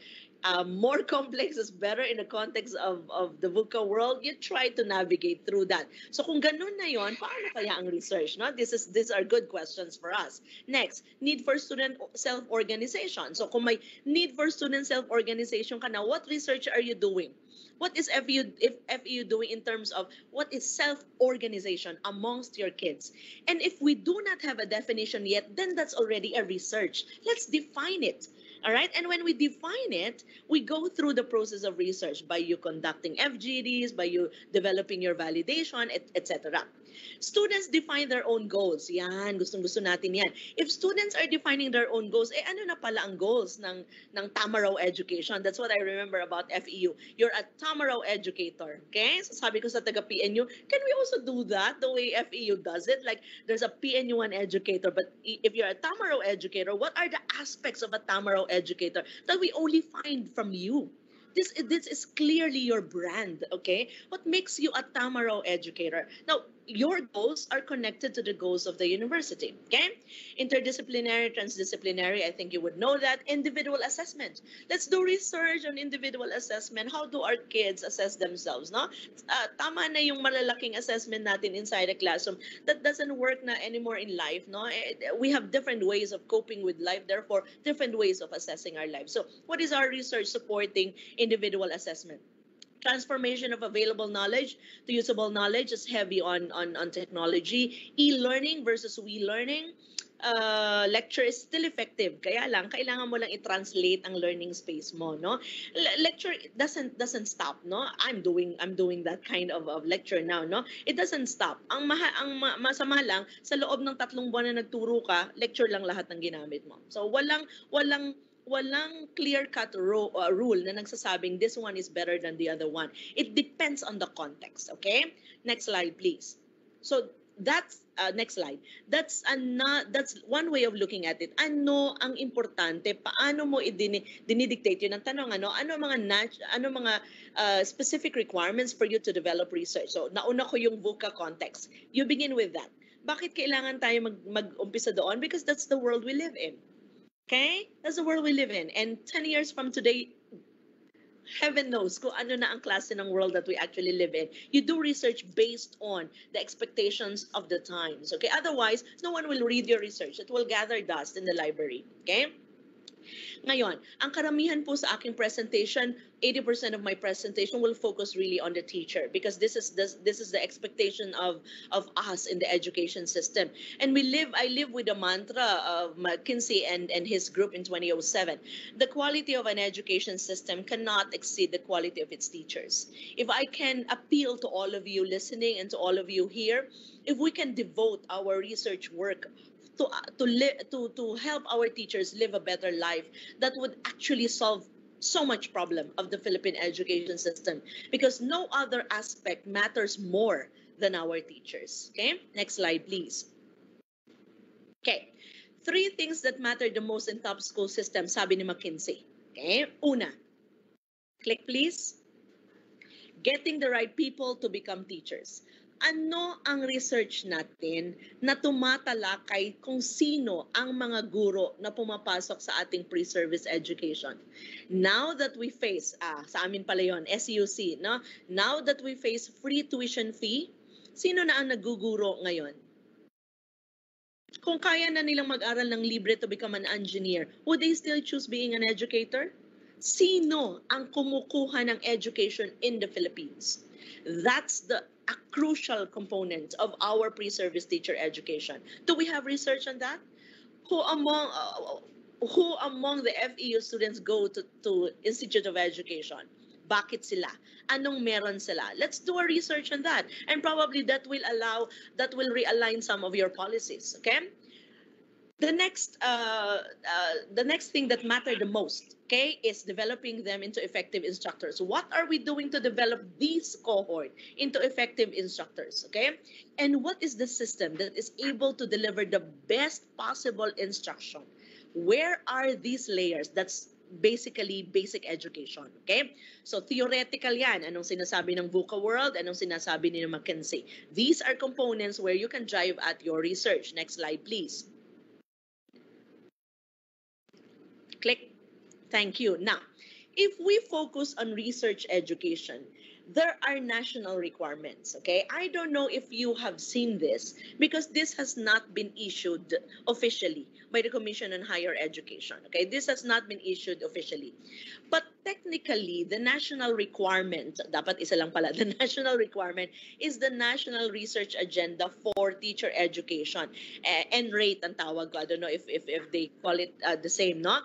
More complex is better in the context of the VUCA world. You try to navigate through that. So kung ganun na yon, paano kaya ang research? No? These are good questions for us. Next, need for student self-organization. So kung may need for student self-organization ka na, what research are you doing? What is FEU doing in terms of what is self-organization amongst your kids? And if we do not have a definition yet, then that's already a research. Let's define it. All right, and when we define it, we go through the process of research by you conducting FGDs, by you developing your validation, etc. Students define their own goals. Yan, gustong-gusto natin yan. If students are defining their own goals, ano na pala ang goals ng Tamaraw education? That's what I remember about FEU. You're a Tamaraw educator, okay? So sabi ko sa taga-PNU, can we also do that the way FEU does it? Like, there's a PNU1 educator, but if you're a Tamaraw educator, what are the aspects of a Tamaraw educator that we only find from you? This is clearly your brand, okay? What makes you a Tamaraw educator? Now, your goals are connected to the goals of the university, okay? Interdisciplinary, transdisciplinary, I think you would know that. Individual assessment. Let's do research on individual assessment. How do our kids assess themselves, no? Tama na yung malalaking assessment natin inside a classroom. That doesn't work na anymore in life, no? We have different ways of coping with life, therefore, different ways of assessing our life. So, what is our research supporting individual assessment? Transformation of available knowledge to usable knowledge is heavy on technology. E-learning versus we learning. lecture is still effective. Kaya lang, kailangan mo lang i-translate ang learning space mo, no? Lecture doesn't stop, no? I'm doing that kind of lecture now, no? It doesn't stop. Masama lang, sa loob ng 3 buwan na nagturo ka, lecture lang lahat ng ginamit mo. So walang clear-cut rule na nagsasabing this one is better than the other one. It depends on the context, okay? Next slide, please. So that's next slide. That's one way of looking at it. Ano ang importante? Paano mo dinidictate yun? Ang tanong, ano mga specific requirements for you to develop research? So nauna ko yung VUCA context. You begin with that. Bakit kailangan tayo mag-umpisa doon? Because that's the world we live in. Okay? That's the world we live in. And 10 years from today, heaven knows kung ano na ang klase ng world that we actually live in. You do research based on the expectations of the times. Okay? Otherwise, no one will read your research. It will gather dust in the library. Okay? Ngayon, ang karamihan po sa aking presentation, 80% of my presentation will focus really on the teacher because this is the expectation of us in the education system. And I live with the mantra of McKinsey and his group in 2007. The quality of an education system cannot exceed the quality of its teachers. If I can appeal to all of you listening and to all of you here, if we can devote our research work to help our teachers live a better life, that would actually solve so much problem of the Philippine education system because no other aspect matters more than our teachers. Okay, next slide, please. Okay, 3 things that matter the most in top school system, sabi ni McKinsey. Okay, una, click please. Getting the right people to become teachers. Ano ang research natin na tumatalakay kung sino ang mga guro na pumapasok sa ating pre-service education? Now that we face, sa amin pala yun, SUC, no? Now that we face free tuition fee, sino na ang naguguro ngayon? Kung kaya na nilang mag-aral ng libre to become an engineer, would they still choose being an educator? Sino ang kumukuha ng education in the Philippines? That's a crucial component of our pre-service teacher education. Do we have research on that? Who among the FEU students go to Institute of Education? Bakit sila? Anong meron sila? Let's do a research on that. And probably that will realign some of your policies, okay? The next thing that matters the most, okay, is developing them into effective instructors. What are we doing to develop this cohort into effective instructors, okay? And what is the system that is able to deliver the best possible instruction? Where are these layers? That's basically basic education, okay? So theoretical yan. Anong sinasabi ng VUCA world? Anong sinasabi ni McKinsey? These are components where you can drive at your research. Next slide, please. Click. Thank you. Now, if we focus on research education, there are national requirements, okay? I don't know if you have seen this because this has not been issued officially by the Commission on Higher Education, okay? This has not been issued officially. But technically, the national requirement, dapat isa lang pala, the national requirement is the National Research Agenda for Teacher Education. NRATE ang tawag ko. I don't know if they call it the same, no?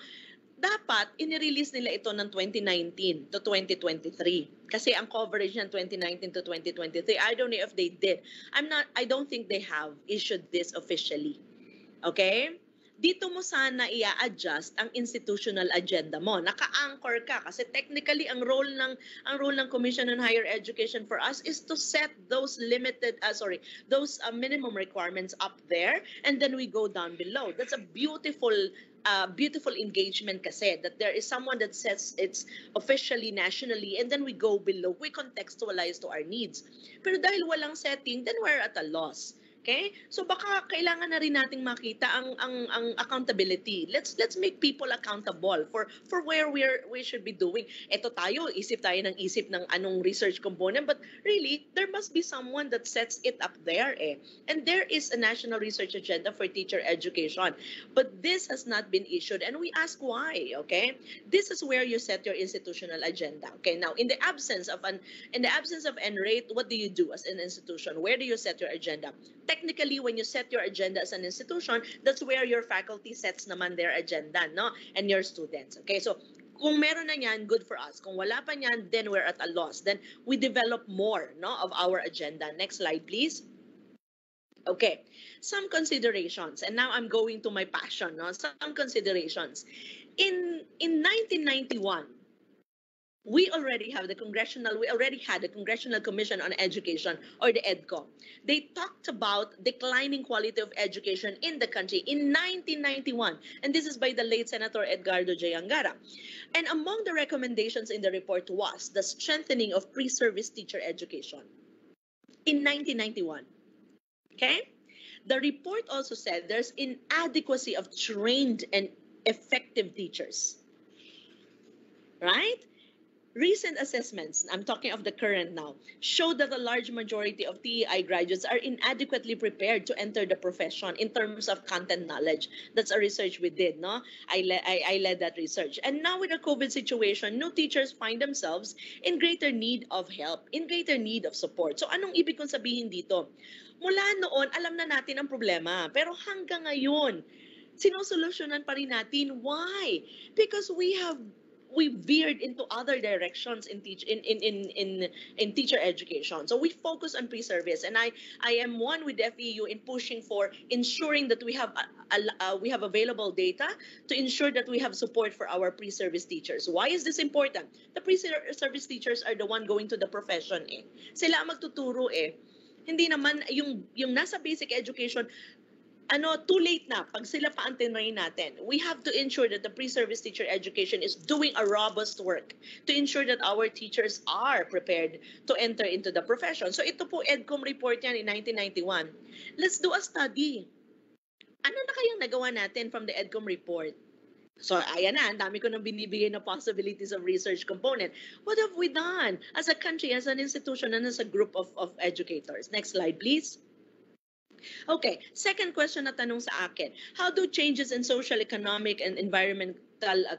Dapat, inirelease nila ito ng 2019 to 2023. Kasi ang coverage ng 2019 to 2023, I don't know if they did. I don't think they have issued this officially. Okay? Dito mo sana i-adjust ang institutional agenda mo. Naka-anchor ka kasi technically ang role ng Commission on Higher Education for us is to set those minimum requirements up there and then we go down below. That's a beautiful engagement kasi that there is someone that sets it's officially nationally and then we go below, we contextualize to our needs. Pero dahil walang setting, then we're at a loss. Okay? So baka kailangan na rin nating makita ang accountability. Let's make people accountable for where we should be doing. Ito tayo, isip tayo ng anong research component, but really there must be someone that sets it up there eh. And there is a national research agenda for teacher education. But this has not been issued and we ask why, okay? This is where you set your institutional agenda. Okay? Now, in the absence of NRATE, what do you do as an institution? Where do you set your agenda? technically, when you set your agenda as an institution, that's where your faculty sets naman their agenda, no? And your students. Okay, so kung meron na yan, good for us. Kung wala pa yan, then we're at a loss. Then we develop more, no, of our agenda. Next slide, please. Okay, some considerations. And now I'm going to my passion, no? Some considerations. In 1991, we already had the Congressional Commission on Education, or the EDCO. They talked about declining quality of education in the country in 1991. And this is by the late Senator Edgardo J. Angara. And among the recommendations in the report was the strengthening of pre-service teacher education in 1991. Okay? The report also said there's inadequacy of trained and effective teachers. Right? Recent assessments, I'm talking of the current now, show that a large majority of TEI graduates are inadequately prepared to enter the profession in terms of content knowledge. That's a research we did, no? I led that research. And now with the COVID situation, no teachers find themselves in greater need of help, in greater need of support. So anong ibig kong sabihin dito? Mula noon, alam na natin ang problema. Pero hanggang ngayon, sinusolusyonan pa rin natin. Why? Because we veered into other directions in teacher education. So we focus on pre-service, and I am one with the FEU in pushing for ensuring that we have available data to ensure that we have support for our pre-service teachers. Why is this important? The pre-service teachers are the one going to the profession. Sila ang magtuturo. Hindi naman yung nasa basic education, too late na pag sila pa ang tinrain natin. We have to ensure that the pre-service teacher education is doing a robust work to ensure that our teachers are prepared to enter into the profession. So ito po, EDCOM report yan in 1991. Let's do a study. Ano na kayang nagawa natin from the EDCOM report? So ayan na, ang dami ko nang binibigay na possibilities of research component. What have we done as a country, as an institution, and as a group of educators? Next slide, please. Okay, second question na tanong sa akin. How do changes in social, economic, and environmental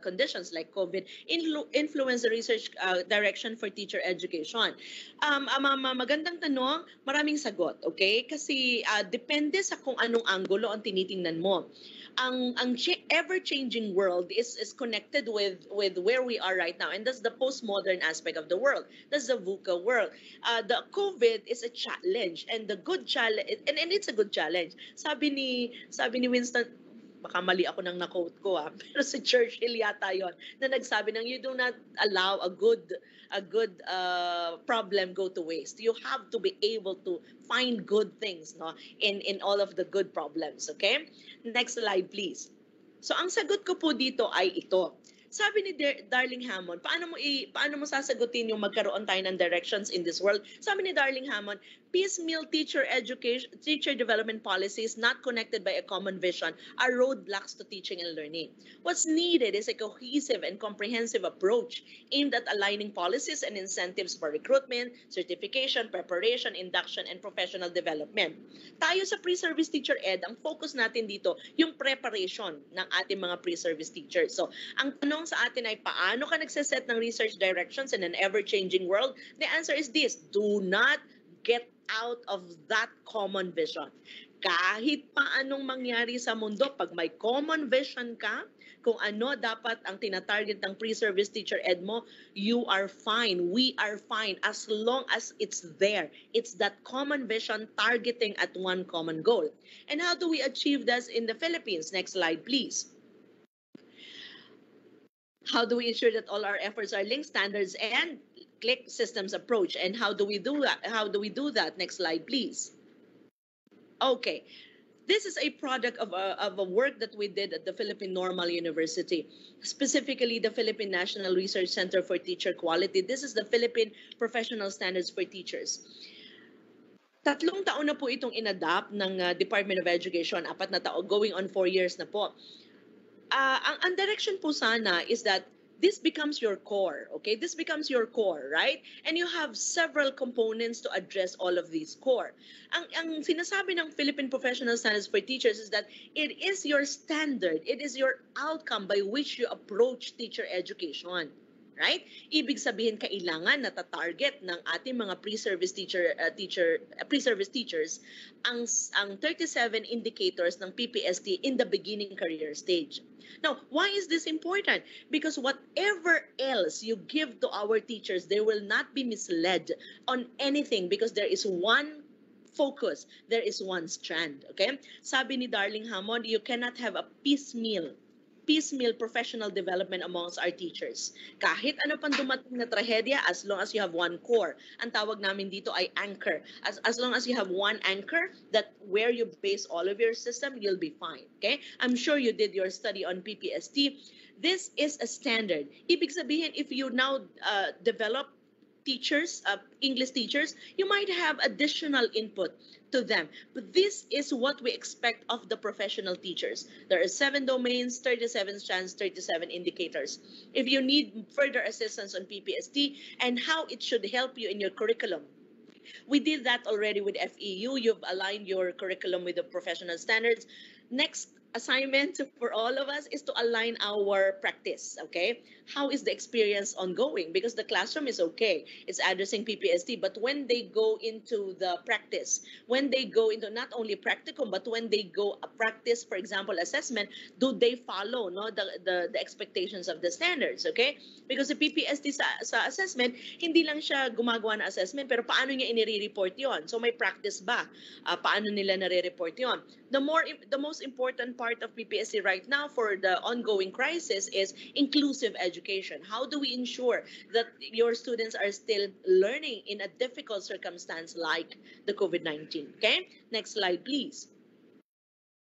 conditions like COVID influence the research direction for teacher education? Magandang tanong, maraming sagot, okay? Kasi depende sa kung anong anggulo ang tinitingnan mo. Ang ever-changing world is connected with where we are right now, and that's the postmodern aspect of the world. That's the VUCA world. The COVID is a challenge, and the good challenge, and it's a good challenge. Sabi ni Winston, baka mali ako nang na-quote ko pero si Churchill yata yon na nagsabi ng you do not allow a good problem go to waste. You have to be able to find good things, no, in all of the good problems. Okay, next slide please. So ang sagot ko po dito ay ito. Sabi ni Darling Hammond, paano mo sasagutin yung magkaroon tayo ng directions in this world? Sabi ni Darling Hammond, piecemeal teacher development policies not connected by a common vision are roadblocks to teaching and learning. What's needed is a cohesive and comprehensive approach aimed at aligning policies and incentives for recruitment, certification, preparation, induction, and professional development. Tayo sa pre-service teacher ed, ang focus natin dito yung preparation ng ating mga pre-service teachers. So, ang tanong sa atin ay paano ka nagsaset ng research directions in an ever-changing world? The answer is this: do not get out of that common vision. Kahit pa anong mangyari sa mundo, pag may common vision ka, kung ano dapat ang tinatarget ng pre-service teacher ed mo, you are fine. We are fine as long as it's there. It's that common vision targeting at one common goal. And how do we achieve this in the Philippines? Next slide, please. How do we ensure that all our efforts are linked, standards, and click systems approach? And how do we do that? Next slide, please. Okay. This is a product of a work that we did at the Philippine Normal University, specifically the Philippine National Research Center for Teacher Quality. This is the Philippine Professional Standards for Teachers. 3 taon na po itong inadapt ng Department of Education, 4 na taon, going on 4 years na po. Ang direction po sana is that this becomes your core, okay? This becomes your core, right? And you have several components to address all of these core. Ang sinasabi ng Philippine Professional Standards for Teachers is that it is your standard, it is your outcome by which you approach teacher education. Right? Ibig sabihin kailangan na ta-target ng ating mga pre-service teachers ang 37 indicators ng PPST in the beginning career stage. Now, why is this important? Because whatever else you give to our teachers, they will not be misled on anything because there is one focus, there is one strand, okay? Sabi ni Darling Hammond, you cannot have a piecemeal professional development amongst our teachers. Kahit ano pang dumating na trahedya, as long as you have one core. Ang tawag namin dito ay anchor. As long as you have one anchor, that where you base all of your system, you'll be fine. Okay? I'm sure you did your study on PPST. This is a standard. Ibig sabihin, if you now develop teachers, English teachers, you might have additional input to them. But this is what we expect of the professional teachers. There are 7 domains, 37 strands, 37 indicators. If you need further assistance on PPST and how it should help you in your curriculum, we did that already with FEU. You've aligned your curriculum with the professional standards. Next assignment for all of us is to align our practice, okay? How is the experience ongoing? Because the classroom is okay. It's addressing PPST, but when they go into the practice, when they go into not only practicum, but when they go a practice, for example, assessment, do they follow the expectations of the standards, okay? Because the PPST sa assessment, hindi lang siya gumagawa ng assessment, pero paano niya inire-report yon? So may practice ba? Paano nila nare-report yon? The most important part of PPSC right now for the ongoing crisis is inclusive education. How do we ensure that your students are still learning in a difficult circumstance like the COVID-19? Okay, next slide, please.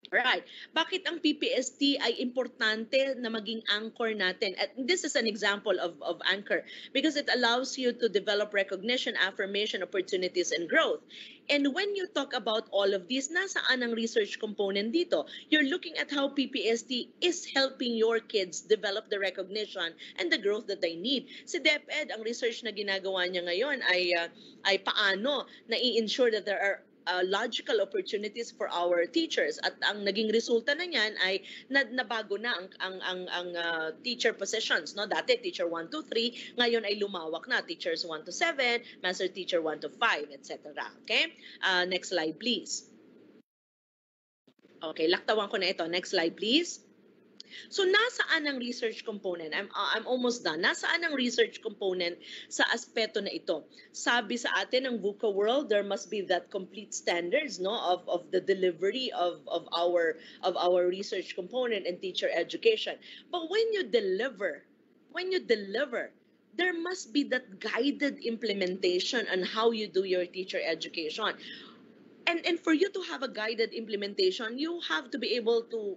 Alright, bakit ang PPST ay importante na maging anchor natin? At this is an example of anchor because it allows you to develop recognition, affirmation, opportunities, and growth. And when you talk about all of these, nasaan ang research component dito? You're looking at how PPST is helping your kids develop the recognition and the growth that they need. Si DepEd, ang research na ginagawa niya ngayon ay paano na i-ensure that there are logical opportunities for our teachers at ang naging resulta na niyan ay nabago na ang teacher positions, no? Dati teacher 1 to 3, ngayon ay lumawak na teachers 1 to 7, master teacher 1 to 5, etc. Okay, next slide please. Okay, laktawan ko na ito. Next slide please. So nasaan ang research component? I'm almost done. Nasaan ang research component sa aspeto na ito? Sabi sa atin ng VUCA world, there must be that complete standards, no, of the delivery of our research component and teacher education. But when you deliver, there must be that guided implementation on how you do your teacher education. And for you to have a guided implementation, you have to be able to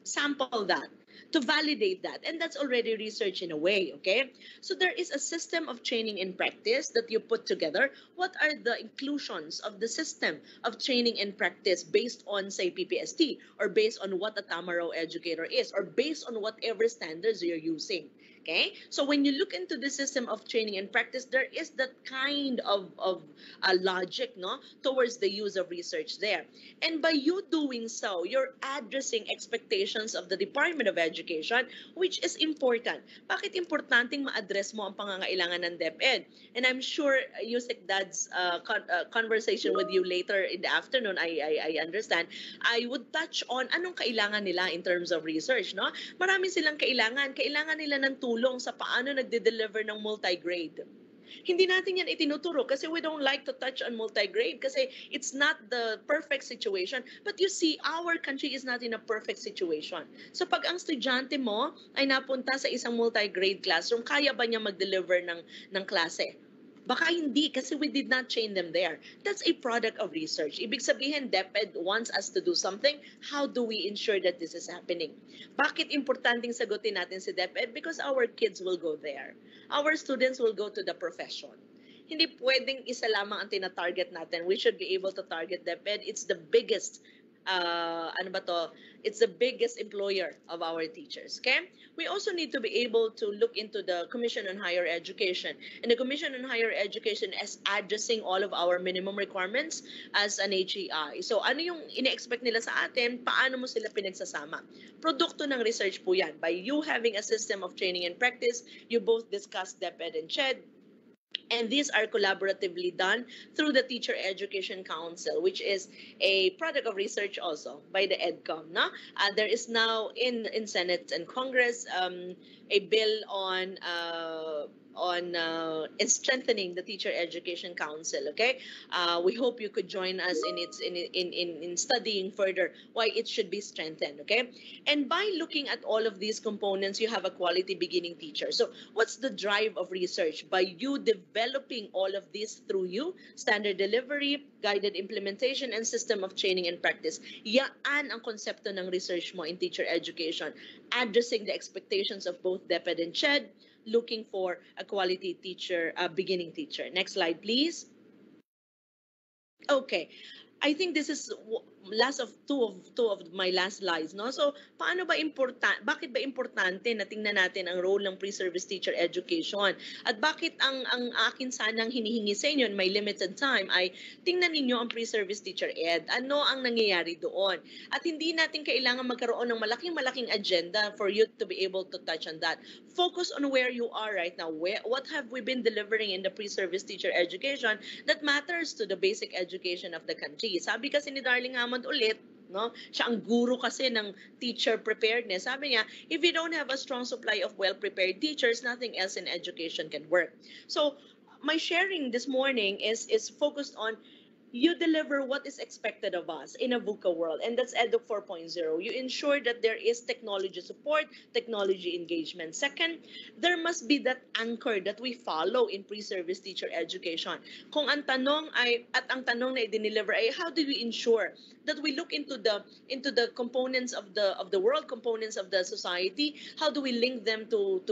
sample that, to validate that. And that's already research in a way, okay? So there is a system of training and practice that you put together. What are the inclusions of the system of training and practice based on, say, PPST, or based on what a Tamaraw educator is, or based on whatever standards you're using? Okay, so when you look into the system of training and practice, there is that kind of logic, no, towards the use of research there. And by you doing so, you're addressing expectations of the Department of Education, which is important. Bakit importanteng ma-address mo ang pangangailangan ng DepEd? And I'm sure Yusek Dad's conversation with you later in the afternoon, I understand, I would touch on anong kailangan nila in terms of research, no? Marami silang kailangan nila ng tulong sa paano nagde-deliver ng multi-grade. Hindi natin yan itinuturo kasi we don't like to touch on multi-grade kasi it's not the perfect situation. But you see, our country is not in a perfect situation. So pag ang estudyante mo ay napunta sa isang multi-grade classroom, kaya ba niya mag-deliver ng klase? Baka hindi kasi we did not train them there. That's a product of research. Ibig sabihin, DepEd wants us to do something. How do we ensure that this is happening? Bakit importanteng sagutin natin si DepEd? Because our kids will go there. Our students will go to the profession. Hindi pwedeng isa lamang ang tina-target natin. We should be able to target DepEd. It's the biggest ano ba to, it's the biggest employer of our teachers, okay? We also need to be able to look into the Commission on Higher Education. And the Commission on Higher Education is addressing all of our minimum requirements as an HEI. So ano yung ine-expect nila sa atin? Paano mo sila pinagsasama? Produkto ng research po yan. By you having a system of training and practice, you both discussed DepEd and CHED, and these are collaboratively done through the Teacher Education Council, which is a product of research also by the EDCOM. No? There is now in Senate and Congress a bill on strengthening the Teacher Education Council. Okay, we hope you could join us in studying further why it should be strengthened. Okay, and by looking at all of these components, you have a quality beginning teacher. So what's the drive of research? By you developing all of this through you, standard delivery, guided implementation, and system of training and practice. Yan ang konsepto ng research mo in teacher education, addressing the expectations of both DepEd and CHED, looking for a quality teacher, a beginning teacher. Next slide, please. Okay. I think this is last of two of my last slides, no? So, paano ba bakit ba importante na tingnan natin ang role ng pre-service teacher education? At bakit ang akin sanang hinihingi sa inyo in my limited time ay tingnan ninyo ang pre-service teacher ed. Ano ang nangyayari doon? At hindi natin kailangan magkaroon ng malaking agenda for you to be able to touch on that. Focus on where you are right now. What have we been delivering in the pre-service teacher education that matters to the basic education of the country? Sabi kasi ni Darling Hammond ulit, no? Siya ang guru kasi ng teacher preparedness. Sabi niya, if you don't have a strong supply of well-prepared teachers, nothing else in education can work. So, my sharing this morning is focused on you deliver what is expected of us in a VUCA world, and that's Edu 4.0. You ensure that there is technology support, technology engagement. Second, there must be that anchor that we follow in pre-service teacher education. Kung ang tanong na i-deliver ay how do we ensure that we look into the components of the world, components of the society, how do we link them to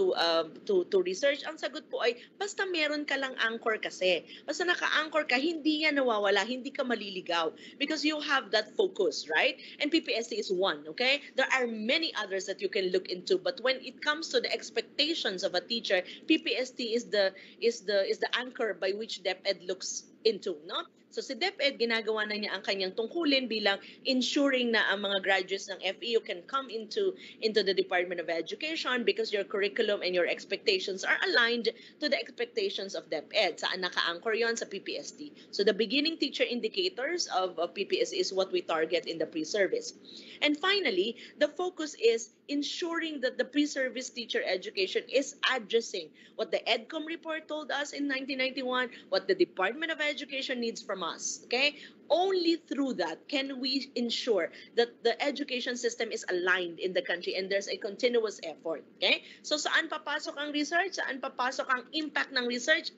research? Ang sagot po ay basta meron ka lang anchor kasi. Basta naka-anchor ka, hindi yan nawawala, hindi ka maliligaw because you have that focus, right? And PPST is one, okay? There are many others that you can look into, but when it comes to the expectations of a teacher, PPST is the anchor by which DepEd looks into, no? So si DepEd, ginagawa na niya ang kanyang tungkulin bilang ensuring na ang mga graduates ng FEU can come into the Department of Education because your curriculum and your expectations are aligned to the expectations of DepEd. Saan naka-anchor yon? Sa PPST. So the beginning teacher indicators of PPST is what we target in the pre-service. And finally, the focus is ensuring that the pre-service teacher education is addressing what the EDCOM report told us in 1991, what the Department of Education needs from us, okay? Only through that can we ensure that the education system is aligned in the country and there's a continuous effort, okay? So saan papasok ang research? Saan papasok ang impact ng research?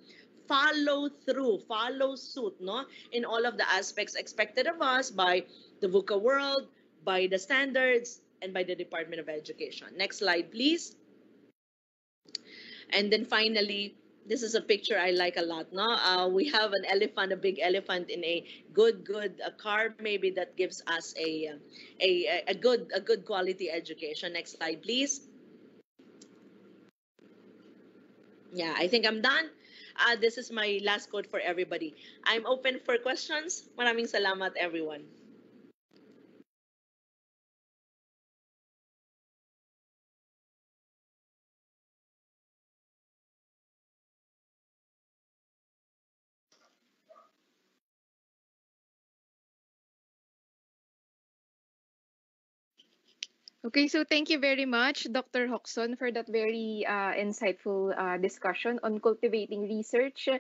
Follow through, follow suit, no? In all of the aspects expected of us by the VUCA world, by the standards, and by the Department of Education. Next slide, please. And then finally, this is a picture I like a lot. No, we have an elephant, a big elephant in a good car, maybe that gives us a good quality education. Next slide, please. Yeah, I think I'm done. This is my last quote for everybody. I'm open for questions. Maraming salamat, everyone. Okay, so thank you very much, Dr. Hoxon, for that very insightful discussion on cultivating research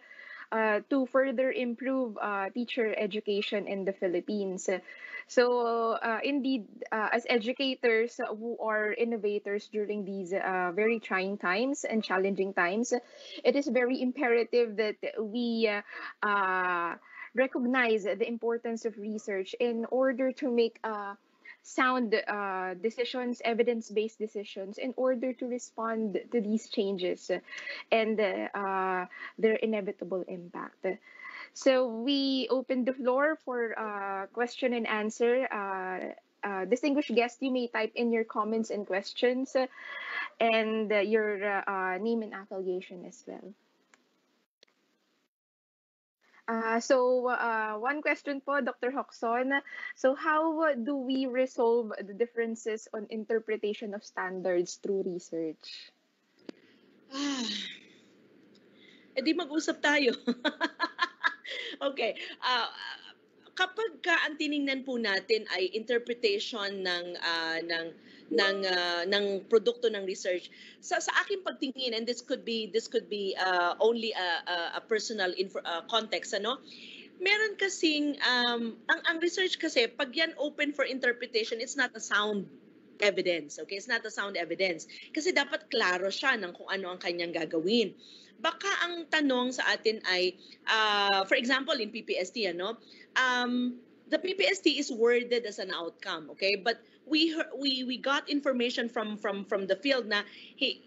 to further improve teacher education in the Philippines. So, indeed, as educators who are innovators during these very trying times and challenging times, it is very imperative that we recognize the importance of research in order to make sound decisions, evidence-based decisions, in order to respond to these changes and their inevitable impact. So we open the floor for question and answer. Distinguished guest, you may type in your comments and questions and your name and affiliation as well. One question po, Dr. Hoxon. So how do we resolve the differences on interpretation of standards through research? Di mag-usap tayo. Okay. Kapag ang tiningnan po natin ay interpretation ng produkto ng research, sa aking pagtingin, and this could be only a personal context, ano, meron kasing ang research kasi pag yan open for interpretation, it's not a sound evidence. Okay, it's not a sound evidence kasi dapat klaro siya ng kung ano ang kanyang gagawin. Baka ang tanong sa atin ay for example in PPST, ano, the PPST is worded as an outcome, okay, but we got information from the field na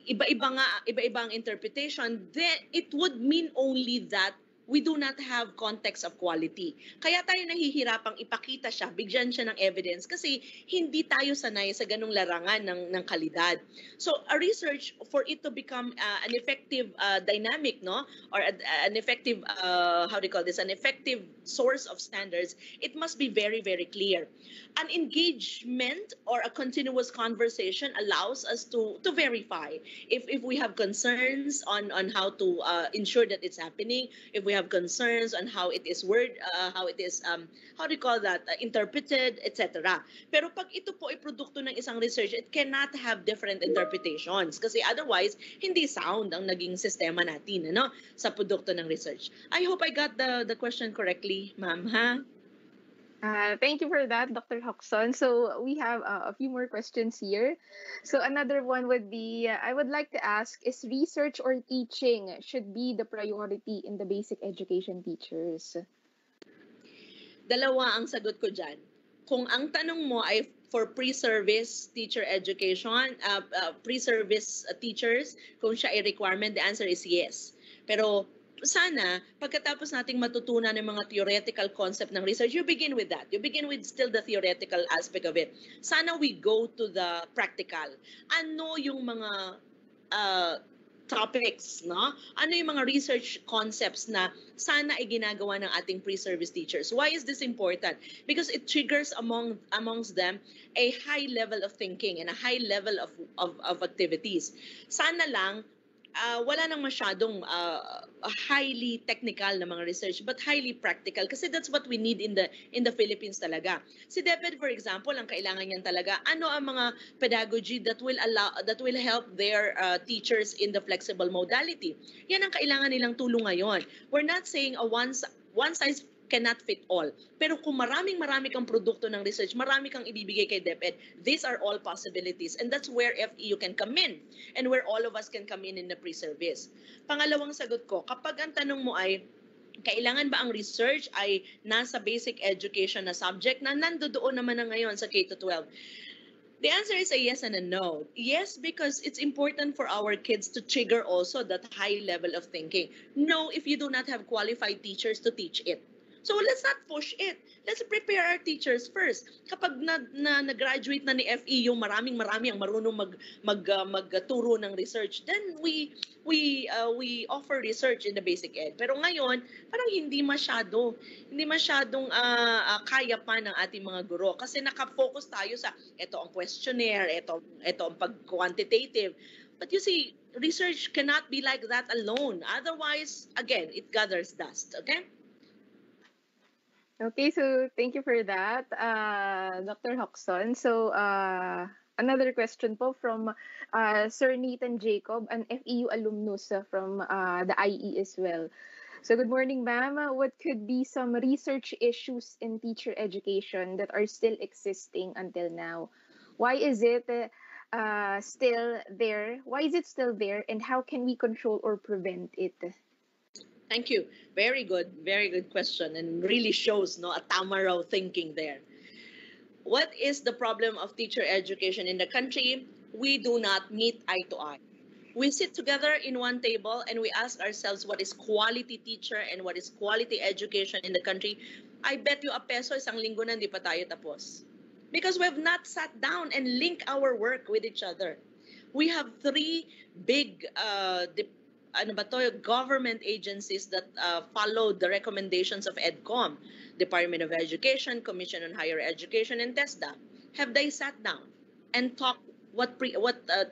iba-iba ang interpretation. Then it would mean only that we do not have context of quality. Kaya tayo nahihirapang ipakita siya, bigyan siya ng evidence kasi hindi tayo sanay sa ganung larangan ng kalidad. So a research, for it to become an effective dynamic, no, or an effective how do you call this, an effective source of standards, it must be very, very clear. An engagement or a continuous conversation allows us to verify if we have concerns on how to ensure that it's happening, if we have concerns on how it is how it is how do you call that, interpreted, etc. Pero pag ito po ay produkto ng isang research, it cannot have different interpretations kasi otherwise hindi sound ang naging sistema natin, ano, sa produkto ng research. I hope I got the question correctly, ma'am, ha? Thank you for that, Dr. Hoxon. So we have a few more questions here. So another one would be, I would like to ask, is research or teaching should be the priority in the basic education teachers? Dalawa ang sagot ko dyan. Kung ang tanong mo ay for pre-service teacher education, pre-service teachers, kung siya ay requirement, the answer is yes. Pero sana, pagkatapos nating matutunan ng mga theoretical concept ng research, you begin with that. You begin with still the theoretical aspect of it. Sana we go to the practical. Ano yung mga topics, no? Ano yung mga research concepts na sana ay ginagawa ng ating pre-service teachers? Why is this important? Because it triggers amongst them a high level of thinking and a high level of activities. Sana lang wala nang masyadong highly technical na mga research but highly practical kasi that's what we need in the Philippines talaga. Si DepEd, for example, ang kailangan niyan talaga, ano ang mga pedagogy that will help their teachers in the flexible modality. Yan ang kailangan nilang tulong ngayon. We're not saying a one size cannot fit all. Pero kung marami kang produkto ng research, marami kang ibibigay kay DepEd, these are all possibilities. And that's where FEU can come in and where all of us can come in the pre-service. Pangalawang sagot ko, kapag ang tanong mo ay, kailangan ba ang research ay nasa basic education na subject na nandoon naman na ngayon sa K-12? The answer is a yes and a no. Yes, because it's important for our kids to trigger also that high level of thinking. No, if you do not have qualified teachers to teach it. So let's not push it. Let's prepare our teachers first. Kapag na-graduate na ni FE yung marami ang marunong magturo ng research, then we offer research in the basic ed. Pero ngayon, parang hindi masyadong kaya pa ng ating mga guro kasi naka-focus tayo sa ito ang questionnaire, ito ang pag-quantitative. But you see, research cannot be like that alone. Otherwise, again, it gathers dust. Okay? Okay, so thank you for that, Dr. Hoxon. So another question po from Sir Nathan Jacob, an FEU alumnus from the IE as well. So good morning, ma'am. What could be some research issues in teacher education that are still existing until now? Why is it still there? Why is it still there? And how can we control or prevent it? Thank you. Very good question, and really shows a tama raw thinking there. What is the problem of teacher education in the country? We do not meet eye to eye. We sit together in one table and we ask ourselves what is quality teacher and what is quality education in the country. I bet you a peso isang linggo na hindi pa tayo tapos. Because we have not sat down and linked our work with each other. We have three big government agencies that follow the recommendations of EDCOM, Department of Education, Commission on Higher Education, and TESDA. Have they sat down and talked what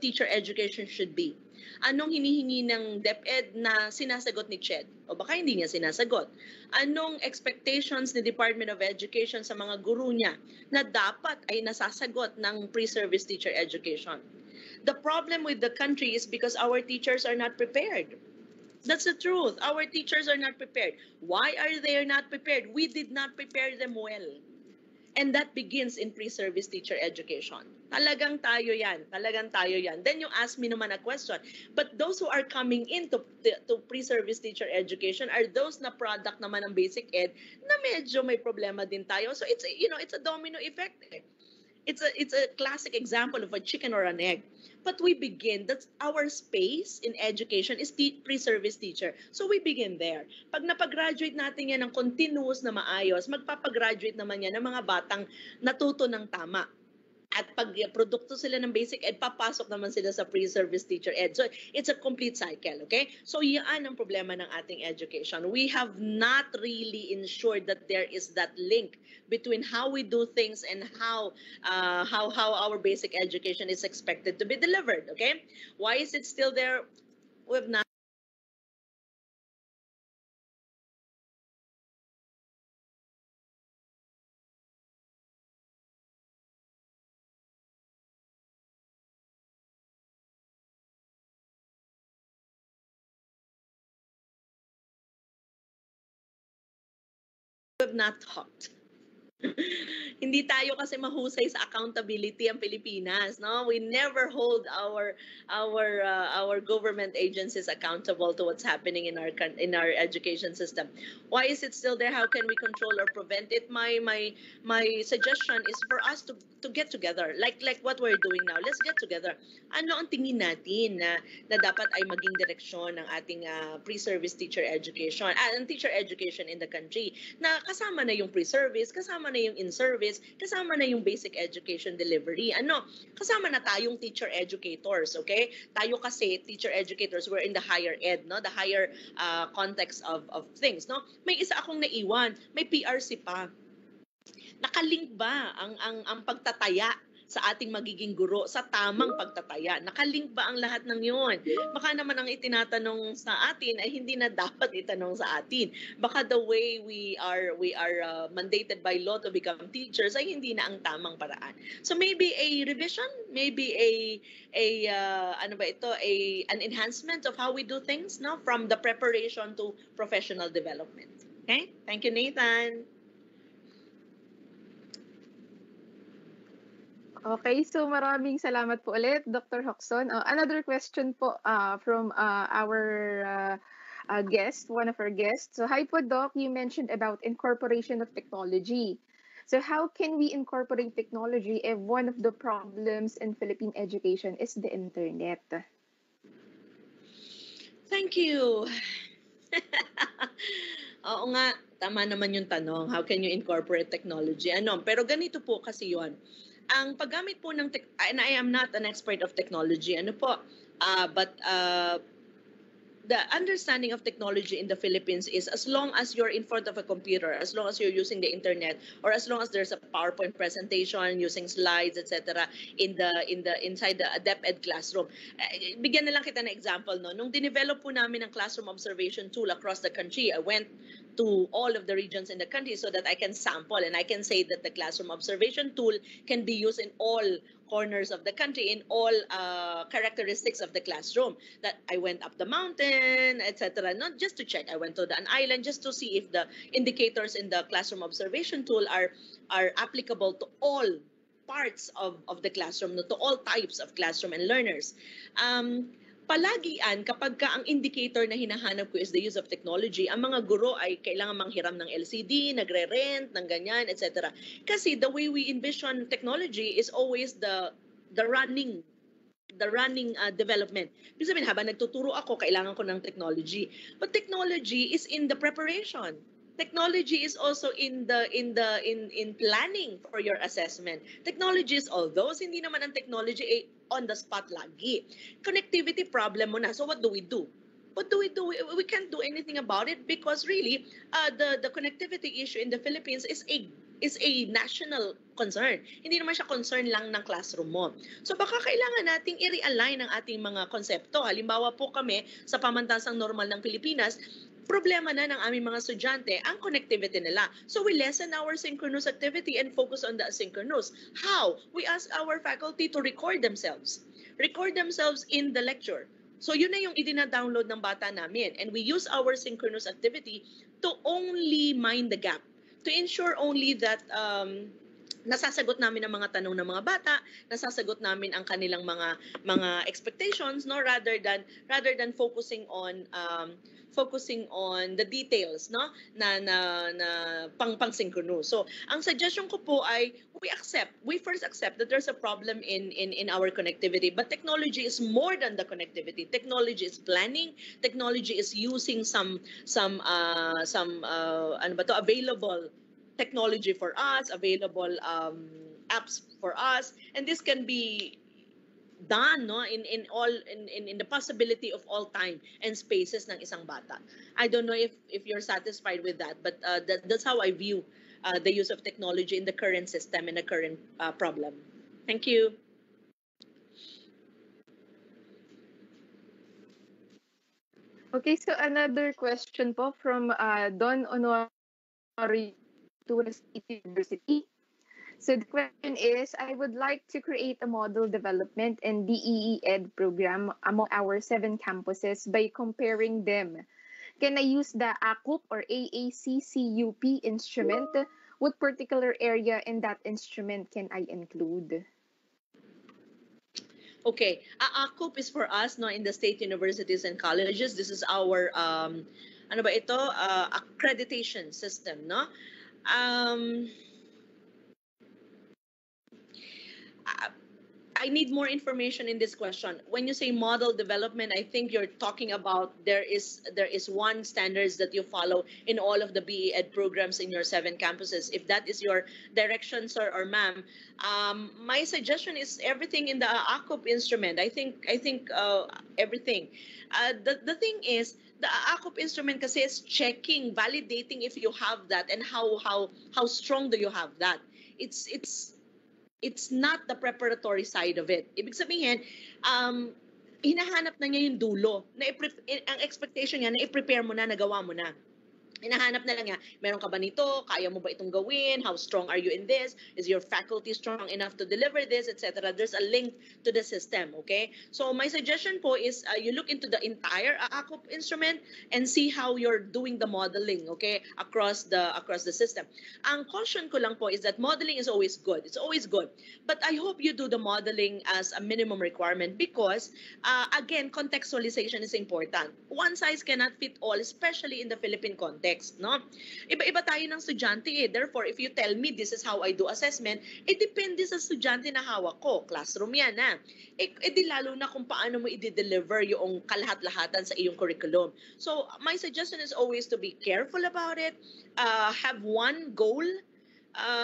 teacher education should be? Anong hinihingi ng DepEd na sinasagot ni CHED? O baka hindi niya sinasagot. Anong expectations ni Department of Education sa mga guro niya na dapat ay nasasagot ng pre-service teacher education? The problem with the country is because our teachers are not prepared. That's the truth. Our teachers are not prepared. Why are they not prepared? We did not prepare them well. And that begins in pre-service teacher education. Talagang tayo yan. Talagang tayo yan. Then you ask me naman a question. But those who are coming into to pre-service teacher education are those na product naman ng basic ed na medyo may problema din tayo. So it's a domino effect. It's a classic example of a chicken or an egg. But we begin, that's our space in education is pre-service teacher. So we begin there. Pag napag-graduate natin yan ng continuous na maayos, magpapagraduate naman yan ng mga batang natuto ng tama. At pag produkto sila ng basic ed, papasok naman sila sa pre-service teacher ed. So it's a complete cycle, okay? So yan ang problema ng ating education. We have not really ensured that there is that link between how we do things and how our basic education is expected to be delivered, okay? Why is it still there? We have not. We have not talked. Hindi tayo kasi mahusay sa accountability ang Pilipinas, no? We never hold our government agencies accountable to what's happening in our education system. Why is it still there? How can we control or prevent it? My suggestion is for us to get together, like what we're doing now. Let's get together. Ano ang tingin natin na dapat ay maging direksyon ng ating pre-service teacher education, and teacher education in the country, na kasama na yung pre-service, kasama na yung in-service, kasama na yung basic education delivery. Kasama na tayong teacher educators, okay? Tayo kasi teacher educators, we're in the higher ed, no? The higher context of things, no? May isa akong naiwan, may PRC pa. Nakalink ba ang pagtataya sa ating magiging guro sa tamang pagtataya? Nakalink ba ang lahat ng yun? Baka naman ang itinatanong sa atin ay hindi na dapat itanong sa atin. Baka the way we are mandated by law to become teachers ay hindi na ang tamang paraan. So maybe a revision, maybe an enhancement of how we do things, no, from the preparation to professional development. Okay? Thank you, Nathan. Okay, so maraming salamat po ulit, Dr. Hoxon. Another question po from our guest, one of our guests. So, hi po, Doc. You mentioned about incorporation of technology. So, how can we incorporate technology if one of the problems in Philippine education is the internet? Thank you. Oo nga, tama naman yung tanong. How can you incorporate technology? Pero ganito po kasi yun. Ang paggamit po ng and I am not an expert of technology, but the understanding of technology in the Philippines is as long as you're in front of a computer, as long as you're using the internet, or as long as there's a PowerPoint presentation using slides, etc., inside the DepEd classroom. Bigyan na lang kita ng example, no? Nung dinevelop po namin ang classroom observation tool across the country, I went to all of the regions in the country so that I can sample and I can say that the classroom observation tool can be used in all corners of the country, in all characteristics of the classroom. That I went up the mountain, etc. Not just to check. I went to an island just to see if the indicators in the classroom observation tool are applicable to all parts of the classroom, to all types of classroom and learners. Palagian, kapag ang indicator na hinahanap ko is the use of technology, ang mga guro ay kailangan manghiram ng LCD, nagre-rent, ng ganyan, etc. Kasi the way we envision technology is always the running development. Ibig sabihin, habang nagtuturo ako, kailangan ko ng technology. But technology is in the preparation. Technology is also in planning for your assessment. Technology is all those, hindi naman ang technology ay on the spot lagi. Connectivity problem mo na. So what do we do? What do we do? We can't do anything about it because really, the connectivity issue in the Philippines is a national concern. Hindi naman siya concern lang ng classroom mo. So baka kailangan nating i-realign ang ating mga konsepto. Halimbawa po kami sa pamantasang normal ng Pilipinas, problema na ng aming mga estudyante ang connectivity nila. So we lessen our synchronous activity and focus on the asynchronous. How? We ask our faculty to record themselves. Record themselves in the lecture. So yun na yung idina-download ng bata namin. And we use our synchronous activity to only mind the gap. To ensure only that nasasagot namin ang mga tanong ng mga bata, nasasagot namin ang kanilang mga expectations, no, rather than focusing on the details, no, na pang-synchronous. So ang suggestion ko po ay we first accept that there's a problem in our connectivity, but technology is more than the connectivity. Technology is planning, technology is using some available technology for us, available apps for us, and this can be done, no, in the possibility of all time and spaces ng isang bata. I don't know if you're satisfied with that, but that's how I view the use of technology in the current system and the current problem. Thank you. Okay, so another question po from Don Honori State University. So the question is, I would like to create a model development and DEE Ed program among our 7 campuses by comparing them. Can I use the ACUP or AACCUP instrument? What particular area in that instrument can I include? Okay, ACUP is for us, no, in the state universities and colleges. This is our accreditation system, no. I need more information in this question. When you say model development, I think you're talking about there is one standards that you follow in all of the BE Ed programs in your 7 campuses. If that is your direction, sir or ma'am, my suggestion is everything in the ACUP instrument. I think everything. The thing is, the ACUP instrument kasi is checking, validating if you have that and how strong do you have that. It's not the preparatory side of it. Ibig sabihin, hinahanap na niya yung dulo. Ang expectation niya, na i-prepare mo na, nagawa mo na. Hinahanap na lang niya, meron ka ba nito? Kaya mo ba itong gawin? How strong are you in this? Is your faculty strong enough to deliver this, etc.? There's a link to the system, okay? So my suggestion po is you look into the entire ACUP instrument and see how you're doing the modeling, okay, across the system. Ang caution ko lang po is that modeling is always good. It's always good. But I hope you do the modeling as a minimum requirement because, again, contextualization is important. One size cannot fit all, especially in the Philippine context. No? Iba-iba tayo ng estudyante eh. Therefore, if you tell me this is how I do assessment, depende sa estudyante na hawak ko. Classroom yan na. Di lalo na kung paano mo i-deliver yung kalahat-lahatan sa iyong curriculum. So, my suggestion is always to be careful about it. Have one goal.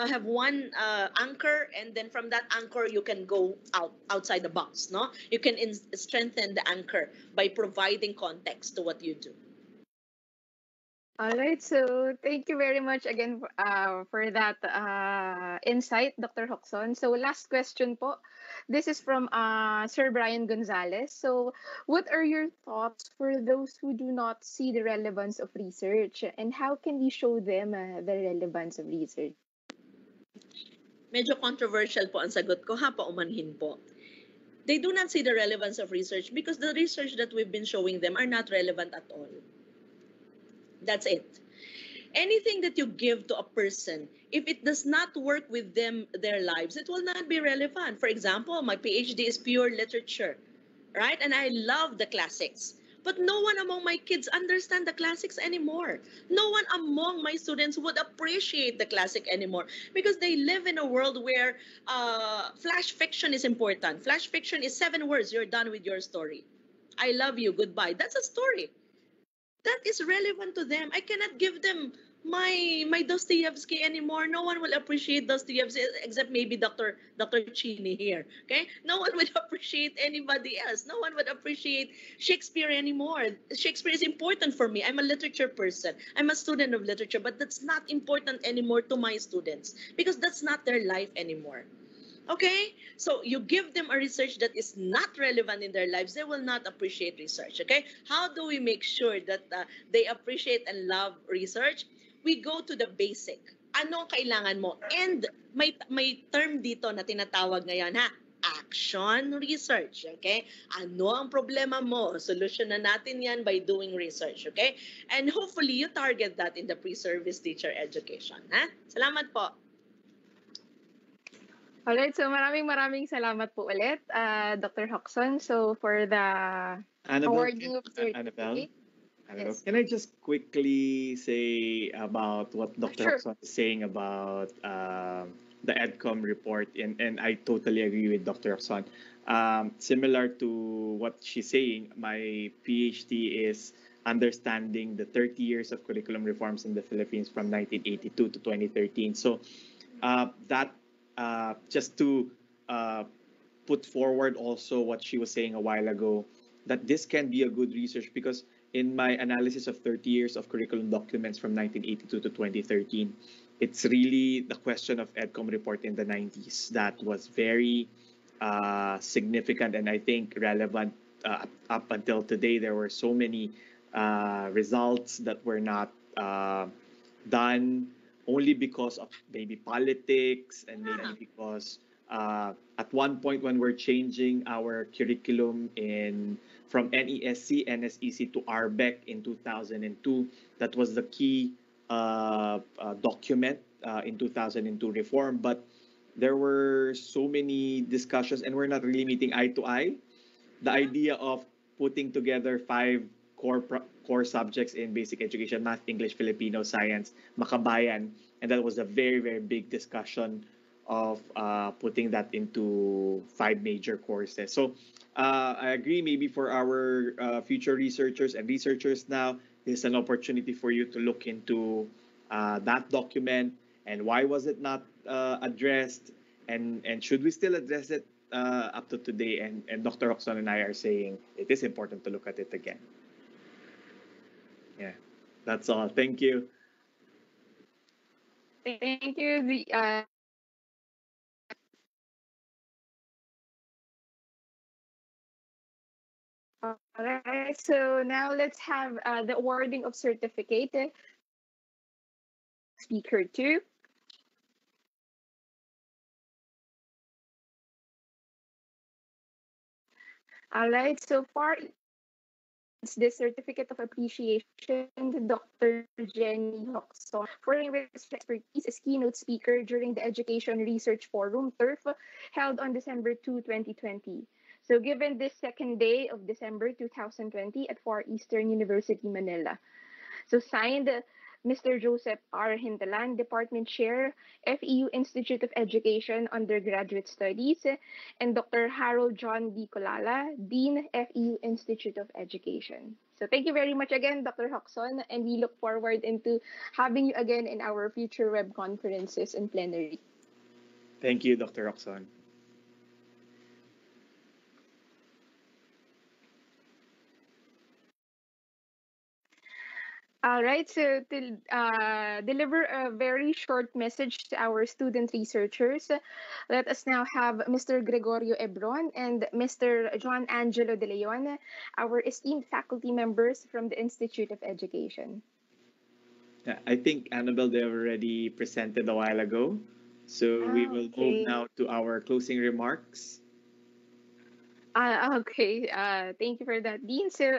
Have one anchor, and then from that anchor you can go outside the box. No, you can strengthen the anchor by providing context to what you do. All right, so thank you very much again for that insight, Dr. Hoxon. So last question po. This is from Sir Brian Gonzalez. So what are your thoughts for those who do not see the relevance of research, and how can we show them the relevance of research? Medyo controversial po ang sagot ko, paumanhin po. They do not see the relevance of research because the research that we've been showing them are not relevant at all. That's it. Anything that you give to a person, if it does not work with them, their lives, it will not be relevant. For example, my PhD is pure literature, right? And I love the classics. But no one among my kids understand the classics anymore. No one among my students would appreciate the classic anymore because they live in a world where flash fiction is important. Flash fiction is 7 words, you're done with your story. I love you, goodbye. That's a story that is relevant to them. I cannot give them my Dostoevsky anymore. No one will appreciate Dostoevsky except maybe Dr. Chini here. Okay? No one would appreciate anybody else. No one would appreciate Shakespeare anymore. Shakespeare is important for me. I'm a literature person. I'm a student of literature, but that's not important anymore to my students because that's not their life anymore. Okay? So you give them a research that is not relevant in their lives, they will not appreciate research. Okay? How do we make sure that they appreciate and love research? We go to the basic. Ano ang kailangan mo? And may term dito na tinatawag ngayon, ha? Action research. Okay? Ano ang problema mo? Solusyonan natin yan by doing research. Okay? And hopefully, you target that in the pre-service teacher education. Ha? Salamat po. Alright, so maraming salamat po ulit, Dr. Hoxon. So for the awarding of Annabelle, certificate. Yes. can I just quickly say about what Dr. Sure. Hoxon is saying about the EDCOM report? And I totally agree with Dr. Hoxon. Similar to what she's saying, my PhD is understanding the 30 years of curriculum reforms in the Philippines from 1982 to 2013. So that just to put forward also what she was saying a while ago, that this can be a good research because in my analysis of 30 years of curriculum documents from 1982 to 2013, it's really the question of EDCOM report in the 90s that was very significant and I think relevant up until today. There were so many results that were not done only because of maybe politics and maybe because at one point when we're changing our curriculum from NESC, NSEC to RBEC in 2002, that was the key document in 2002 reform. But there were so many discussions and we're not really meeting eye to eye. The idea of putting together 5 core subjects in basic education: math, English, Filipino, science, makabayan, and that was a very, very big discussion of putting that into 5 major courses. So I agree, maybe for our future researchers and researchers now, this is an opportunity for you to look into that document and why was it not addressed, and should we still address it up to today? And Dr. Hoxon and I are saying it is important to look at it again. Yeah, that's all. Thank you. Thank you. Alright, so now let's have the awarding of certificate. Speaker 2. Alright, so far it's the certificate of appreciation to Dr. Jenny Hoxon for her expertise as keynote speaker during the Education Research Forum, TERF, held on December 2, 2020. So given this second day of December 2020 at Far Eastern University, Manila. So signed, Mr. Joseph R. Hintalan, Department Chair, FEU Institute of Education Undergraduate Studies, and Dr. Harold John D. Colala, Dean, FEU Institute of Education. So thank you very much again, Dr. Hoxon, and we look forward into having you again in our future web conferences and plenary. Thank you, Dr. Hoxon. All right, so to deliver a very short message to our student researchers, let us now have Mr. Gregorio Ebron and Mr. John Angelo De Leon, our esteemed faculty members from the Institute of Education. Yeah, I think Annabelle, they already presented a while ago. So we will move now to our closing remarks. Okay. Thank you for that, Dean. So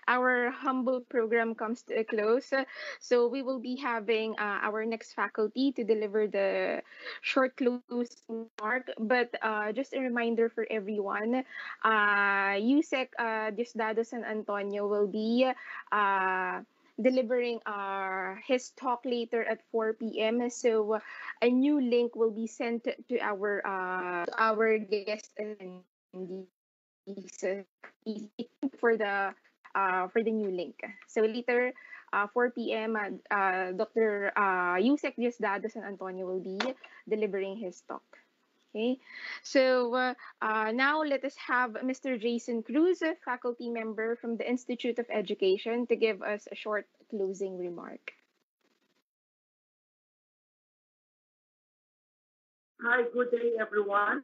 our humble program comes to a close, so we will be having our next faculty to deliver the short closing remark. But just a reminder for everyone, USEC Diosdado San Antonio will be uh, delivering his talk later at 4 p.m. So a new link will be sent to our guest attendees for the new link. So later, 4 p.m. Dr. Yusek Diosdado San Antonio will be delivering his talk. Okay, so now let us have Mr. Jason Cruz, a faculty member from the Institute of Education, to give us a short closing remark. Hi, good day, everyone.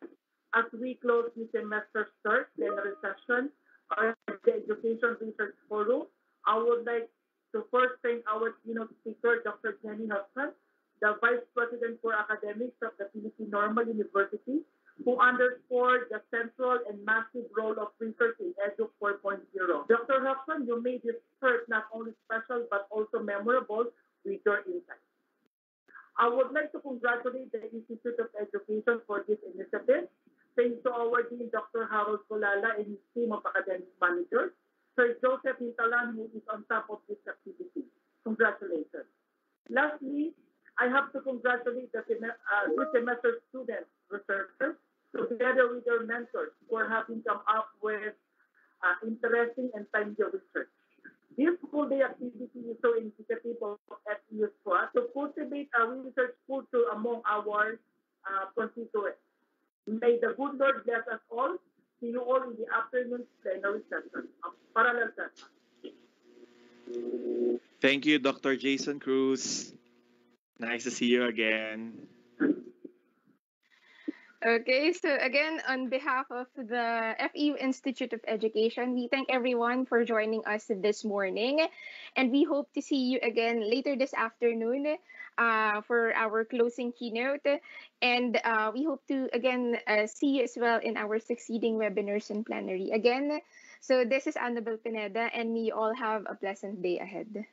As we close this semester's third plenary session of the Education Research Forum, I would like to first thank our keynote speaker, Dr. Jenny Hudson, the Vice President for Academics of the Philippine Normal University, who underscored the central and massive role of research in Edu 4.0. Dr. Hudson, you made this first not only special but also memorable with your insights. I would like to congratulate the Institute of Education for this initiative. Thanks to our Dean, Dr. Harold Colala, and his team of academic managers, Sir Joseph Hintalan, who is on top of this activity. Congratulations. Lastly, I have to congratulate this semester students, researchers, together with their mentors for having come up with interesting and timely research. This school day activity is so indicative of FEU SWAT to cultivate a research culture among our constituents. May the good Lord bless us all. See you all in the afternoon plenary session of parallel session. Thank you, Dr. Jason Cruz. Nice to see you again. Okay, so again, on behalf of the FEU Institute of Education, we thank everyone for joining us this morning. And we hope to see you again later this afternoon for our closing keynote. And we hope to again see you as well in our succeeding webinars and plenary. Again, so this is Annabelle Pineda, and we all have a pleasant day ahead.